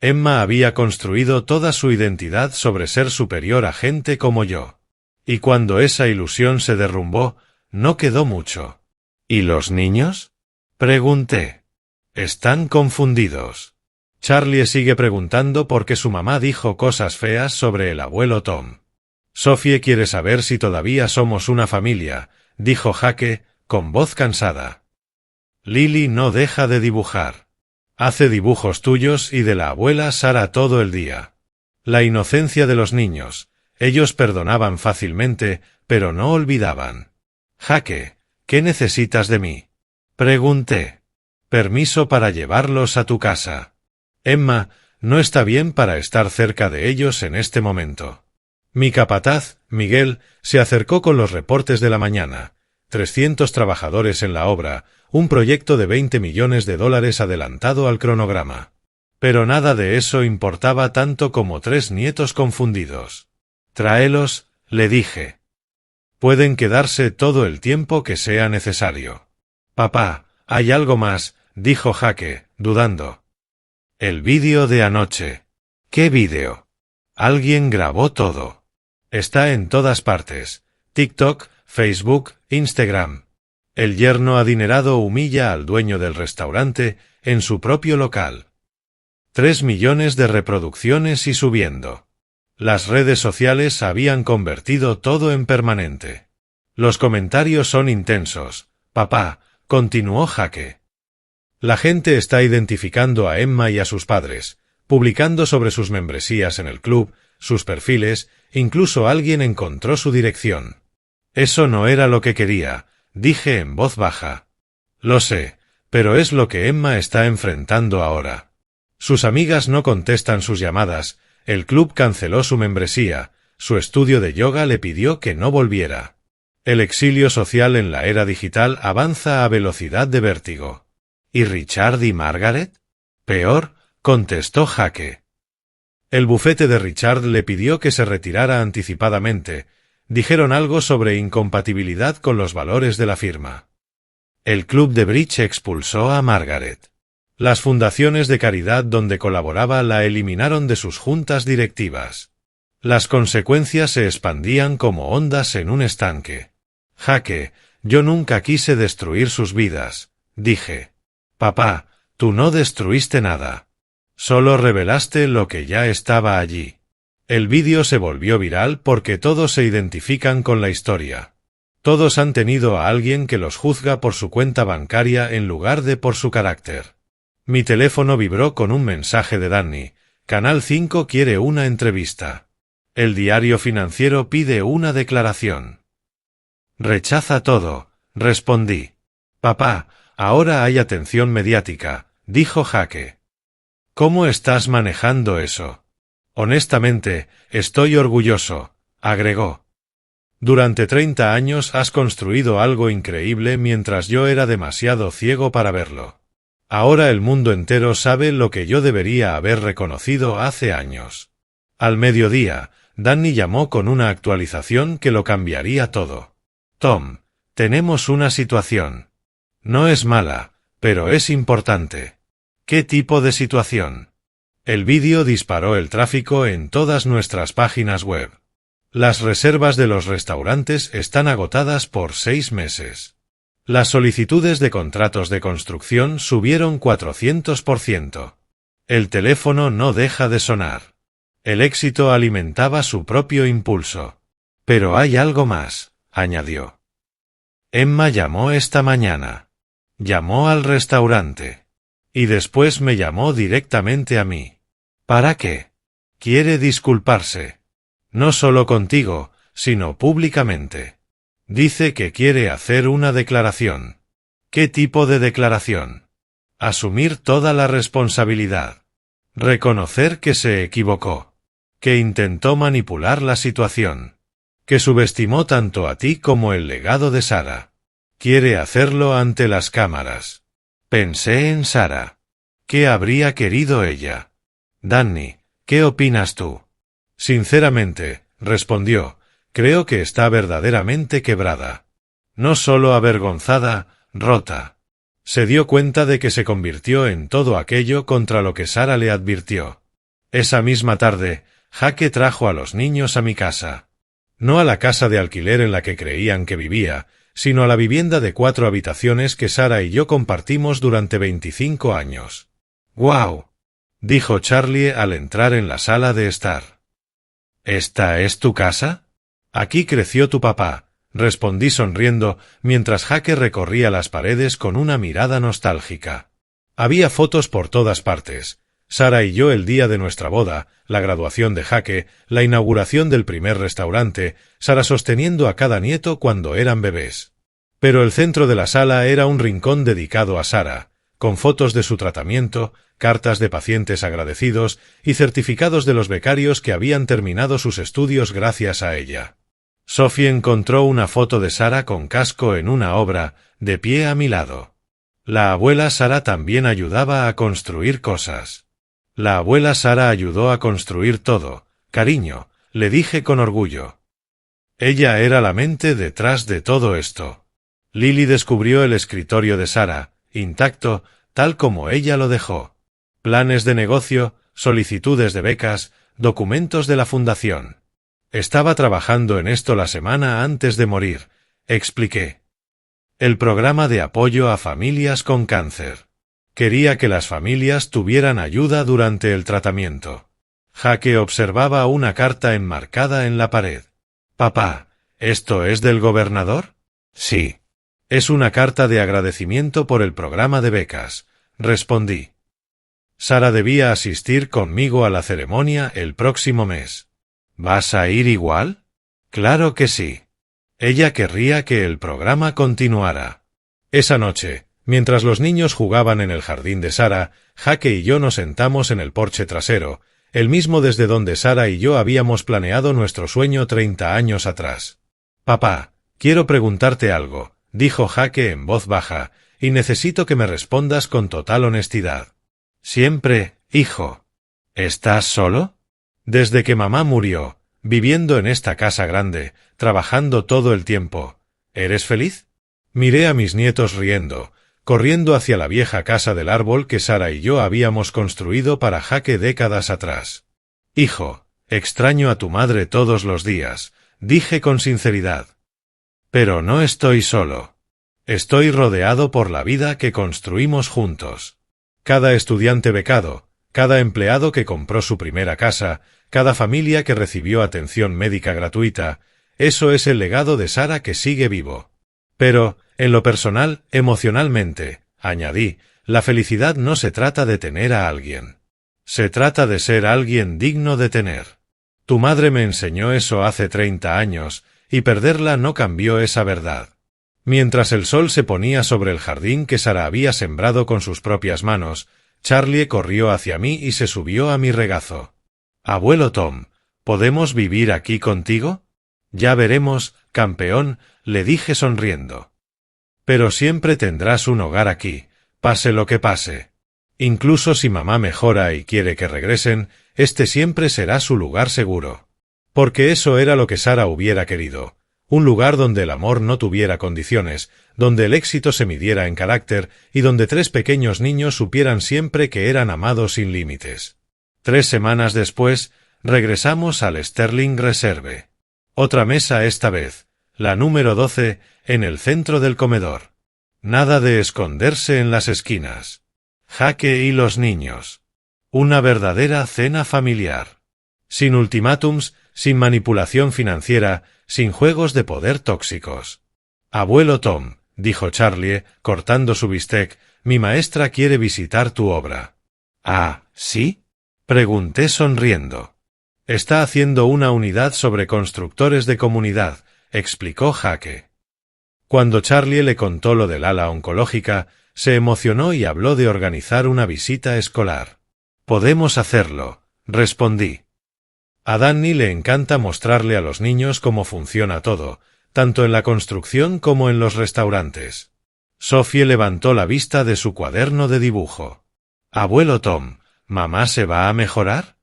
Emma había construido toda su identidad sobre ser superior a gente como yo. Y cuando esa ilusión se derrumbó, no quedó mucho. ¿Y los niños? Pregunté. Están confundidos. Charlie sigue preguntando por qué su mamá dijo cosas feas sobre el abuelo Tom. Sophie quiere saber si todavía somos una familia, dijo Jake, con voz cansada. Lily no deja de dibujar. Hace dibujos tuyos y de la abuela Sara todo el día. La inocencia de los niños. Ellos perdonaban fácilmente, pero no olvidaban. Jake, ¿qué necesitas de mí? Pregunté. Permiso para llevarlos a tu casa. Emma, no está bien para estar cerca de ellos en este momento. Mi capataz, Miguel, se acercó con los reportes de la mañana. 300 trabajadores en la obra, un proyecto de $20 millones adelantado al cronograma. Pero nada de eso importaba tanto como 3 nietos confundidos. Tráelos, le dije. Pueden quedarse todo el tiempo que sea necesario. Papá, hay algo más, dijo Jake, dudando. El vídeo de anoche. ¿Qué vídeo? Alguien grabó todo. Está en todas partes. TikTok, Facebook, Instagram. El yerno adinerado humilla al dueño del restaurante en su propio local. 3 millones de reproducciones y subiendo. Las redes sociales habían convertido todo en permanente. Los comentarios son intensos. Papá, continuó Jake. La gente está identificando a Emma y a sus padres, publicando sobre sus membresías en el club, sus perfiles, incluso alguien encontró su dirección. Eso no era lo que quería, dije en voz baja. Lo sé, pero es lo que Emma está enfrentando ahora. Sus amigas no contestan sus llamadas, el club canceló su membresía, su estudio de yoga le pidió que no volviera. El exilio social en la era digital avanza a velocidad de vértigo. ¿Y Richard y Margaret? Peor, contestó Jake. El bufete de Richard le pidió que se retirara anticipadamente. Dijeron algo sobre incompatibilidad con los valores de la firma. El club de bridge expulsó a Margaret. Las fundaciones de caridad donde colaboraba la eliminaron de sus juntas directivas. Las consecuencias se expandían como ondas en un estanque. Jake, yo nunca quise destruir sus vidas, dije. Papá, tú no destruiste nada. Solo revelaste lo que ya estaba allí. El vídeo se volvió viral porque todos se identifican con la historia. Todos han tenido a alguien que los juzga por su cuenta bancaria en lugar de por su carácter. Mi teléfono vibró con un mensaje de Danny. Canal 5 quiere una entrevista. El diario financiero pide una declaración. Rechaza todo, respondí. Papá, ahora hay atención mediática, dijo Jake. ¿Cómo estás manejando eso? Honestamente, estoy orgulloso, agregó. Durante 30 años has construido algo increíble mientras yo era demasiado ciego para verlo. Ahora el mundo entero sabe lo que yo debería haber reconocido hace años. Al mediodía, Danny llamó con una actualización que lo cambiaría todo. Tom, tenemos una situación. No es mala, pero es importante. ¿Qué tipo de situación? El vídeo disparó el tráfico en todas nuestras páginas web. Las reservas de los restaurantes están agotadas por 6 meses. Las solicitudes de contratos de construcción subieron 400%. El teléfono no deja de sonar. El éxito alimentaba su propio impulso. Pero hay algo más, añadió. Emma llamó esta mañana. Llamó al restaurante. Y después me llamó directamente a mí. ¿Para qué? Quiere disculparse. No solo contigo, sino públicamente. Dice que quiere hacer una declaración. ¿Qué tipo de declaración? Asumir toda la responsabilidad. Reconocer que se equivocó. Que intentó manipular la situación. Que subestimó tanto a ti como el legado de Sara. Quiere hacerlo ante las cámaras. Pensé en Sara. ¿Qué habría querido ella? Danny, ¿qué opinas tú? Sinceramente, respondió, creo que está verdaderamente quebrada. No solo avergonzada, rota. Se dio cuenta de que se convirtió en todo aquello contra lo que Sara le advirtió. Esa misma tarde, Jake trajo a los niños a mi casa. No a la casa de alquiler en la que creían que vivía, sino a la vivienda de 4 habitaciones que Sara y yo compartimos durante 25 años. «¡Guau!», dijo Charlie al entrar en la sala de estar. «¿Esta es tu casa? Aquí creció tu papá», respondí sonriendo mientras Jake recorría las paredes con una mirada nostálgica. Había fotos por todas partes. Sara y yo el día de nuestra boda, la graduación de Jake, la inauguración del primer restaurante, Sara sosteniendo a cada nieto cuando eran bebés. Pero el centro de la sala era un rincón dedicado a Sara, con fotos de su tratamiento, cartas de pacientes agradecidos y certificados de los becarios que habían terminado sus estudios gracias a ella. Sophie encontró una foto de Sara con casco en una obra, de pie a mi lado. La abuela Sara también ayudaba a construir cosas. La abuela Sara ayudó a construir todo, cariño, le dije con orgullo. Ella era la mente detrás de todo esto. Lily descubrió el escritorio de Sara, intacto, tal como ella lo dejó. Planes de negocio, solicitudes de becas, documentos de la fundación. Estaba trabajando en esto la semana antes de morir, expliqué. El programa de apoyo a familias con cáncer. Quería que las familias tuvieran ayuda durante el tratamiento. Jake observaba una carta enmarcada en la pared. «Papá, ¿esto es del gobernador?» «Sí. Es una carta de agradecimiento por el programa de becas», respondí. Sara debía asistir conmigo a la ceremonia el próximo mes. «¿Vas a ir igual?» «Claro que sí». Ella querría que el programa continuara. Esa noche, mientras los niños jugaban en el jardín de Sara, Jake y yo nos sentamos en el porche trasero, el mismo desde donde Sara y yo habíamos planeado nuestro sueño 30 años atrás. «Papá, quiero preguntarte algo», dijo Jake en voz baja, «y necesito que me respondas con total honestidad». «Siempre, hijo». «¿Estás solo?» «Desde que mamá murió, viviendo en esta casa grande, trabajando todo el tiempo. ¿Eres feliz?» Miré a mis nietos riendo, corriendo hacia la vieja casa del árbol que Sara y yo habíamos construido para Jake décadas atrás. «Hijo, extraño a tu madre todos los días», dije con sinceridad. «Pero no estoy solo. Estoy rodeado por la vida que construimos juntos. Cada estudiante becado, cada empleado que compró su primera casa, cada familia que recibió atención médica gratuita, eso es el legado de Sara que sigue vivo. Pero, en lo personal, emocionalmente», añadí, «la felicidad no se trata de tener a alguien. Se trata de ser alguien digno de tener. Tu madre me enseñó eso hace 30 años, y perderla no cambió esa verdad». Mientras el sol se ponía sobre el jardín que Sara había sembrado con sus propias manos, Charlie corrió hacia mí y se subió a mi regazo. «Abuelo Tom, ¿podemos vivir aquí contigo?» «Ya veremos, campeón», le dije sonriendo. «Pero siempre tendrás un hogar aquí, pase lo que pase. Incluso si mamá mejora y quiere que regresen, este siempre será su lugar seguro». Porque eso era lo que Sara hubiera querido. Un lugar donde el amor no tuviera condiciones, donde el éxito se midiera en carácter y donde 3 pequeños niños supieran siempre que eran amados sin límites. 3 semanas después, regresamos al Sterling Reserve. Otra mesa esta vez, la número 12, en el centro del comedor. Nada de esconderse en las esquinas. Jake y los niños. Una verdadera cena familiar. Sin ultimátums, sin manipulación financiera, sin juegos de poder tóxicos. Abuelo Tom, dijo Charlie, cortando su bistec, mi maestra quiere visitar tu obra. ¿Ah, sí? Pregunté sonriendo. Está haciendo una unidad sobre constructores de comunidad, explicó Jake. Cuando Charlie le contó lo del ala oncológica, se emocionó y habló de organizar una visita escolar. Podemos hacerlo, respondí. A Danny le encanta mostrarle a los niños cómo funciona todo, tanto en la construcción como en los restaurantes. Sophie levantó la vista de su cuaderno de dibujo. Abuelo Tom, ¿mamá se va a mejorar?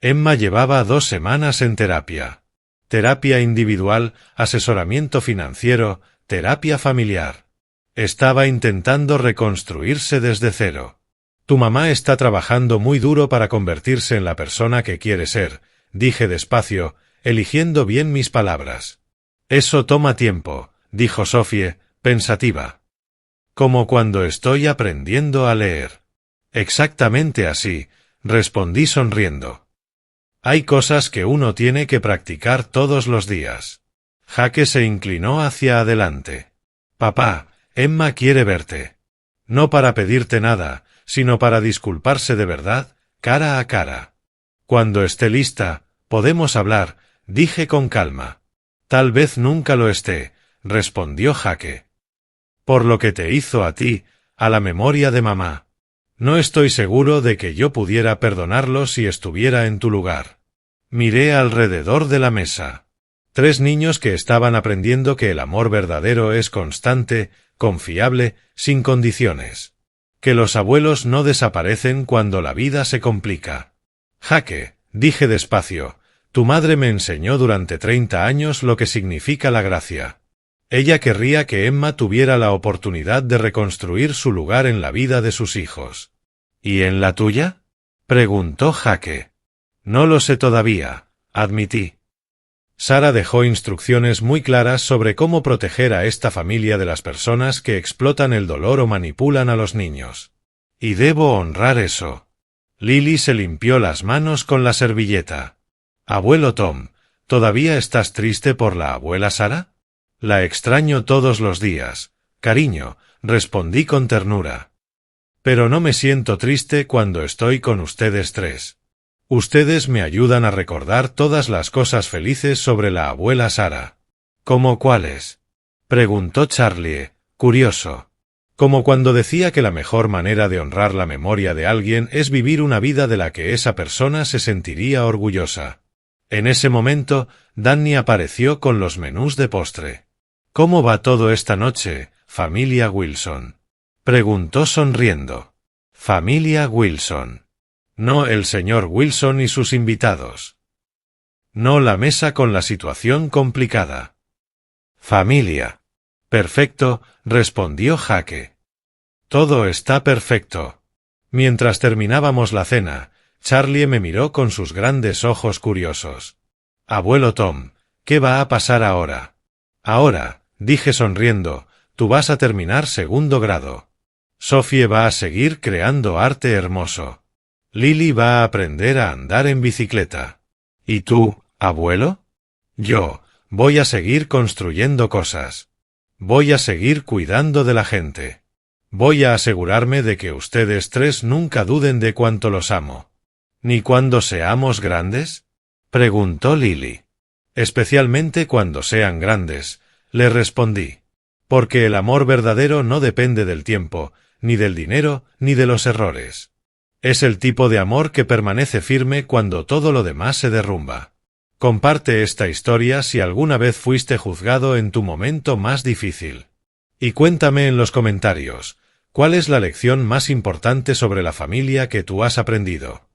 Emma llevaba 2 semanas en terapia. Terapia individual, asesoramiento financiero, terapia familiar. Estaba intentando reconstruirse desde cero. Tu mamá está trabajando muy duro para convertirse en la persona que quiere ser, dije despacio, eligiendo bien mis palabras. Eso toma tiempo, dijo Sophie, pensativa. Como cuando estoy aprendiendo a leer. Exactamente así, respondí sonriendo. Hay cosas que uno tiene que practicar todos los días. Jake se inclinó hacia adelante. Papá, Emma quiere verte. No para pedirte nada, sino para disculparse de verdad, cara a cara. Cuando esté lista, podemos hablar, dije con calma. Tal vez nunca lo esté, respondió Jake. Por lo que te hizo a ti, a la memoria de mamá. No estoy seguro de que yo pudiera perdonarlo si estuviera en tu lugar. Miré alrededor de la mesa. 3 niños que estaban aprendiendo que el amor verdadero es constante, confiable, sin condiciones. Que los abuelos no desaparecen cuando la vida se complica. Jake, dije despacio, tu madre me enseñó durante 30 años lo que significa la gracia. Ella querría que Emma tuviera la oportunidad de reconstruir su lugar en la vida de sus hijos. ¿Y en la tuya? Preguntó Jake. No lo sé todavía, admití. Sara dejó instrucciones muy claras sobre cómo proteger a esta familia de las personas que explotan el dolor o manipulan a los niños. Y debo honrar eso. Lily se limpió las manos con la servilleta. Abuelo Tom, ¿todavía estás triste por la abuela Sara? La extraño todos los días, cariño, respondí con ternura. Pero no me siento triste cuando estoy con ustedes 3. Ustedes me ayudan a recordar todas las cosas felices sobre la abuela Sara. ¿Cómo cuáles? Preguntó Charlie, curioso. Como cuando decía que la mejor manera de honrar la memoria de alguien es vivir una vida de la que esa persona se sentiría orgullosa. En ese momento, Danny apareció con los menús de postre. ¿Cómo va todo esta noche, familia Wilson? Preguntó sonriendo. Familia Wilson. No el señor Wilson y sus invitados. No la mesa con la situación complicada. Familia. Perfecto, respondió Jake. Todo está perfecto. Mientras terminábamos la cena, Charlie me miró con sus grandes ojos curiosos. Abuelo Tom, ¿qué va a pasar ahora? Ahora, dije sonriendo, tú vas a terminar 2º grado. Sophie va a seguir creando arte hermoso. Lily va a aprender a andar en bicicleta. ¿Y tú, abuelo? Yo, voy a seguir construyendo cosas. Voy a seguir cuidando de la gente. Voy a asegurarme de que ustedes 3 nunca duden de cuánto los amo. ¿Ni cuando seamos grandes? Preguntó Lily. Especialmente cuando sean grandes, le respondí. Porque el amor verdadero no depende del tiempo, ni del dinero, ni de los errores. Es el tipo de amor que permanece firme cuando todo lo demás se derrumba. Comparte esta historia si alguna vez fuiste juzgado en tu momento más difícil. Y cuéntame en los comentarios, ¿cuál es la lección más importante sobre la familia que tú has aprendido?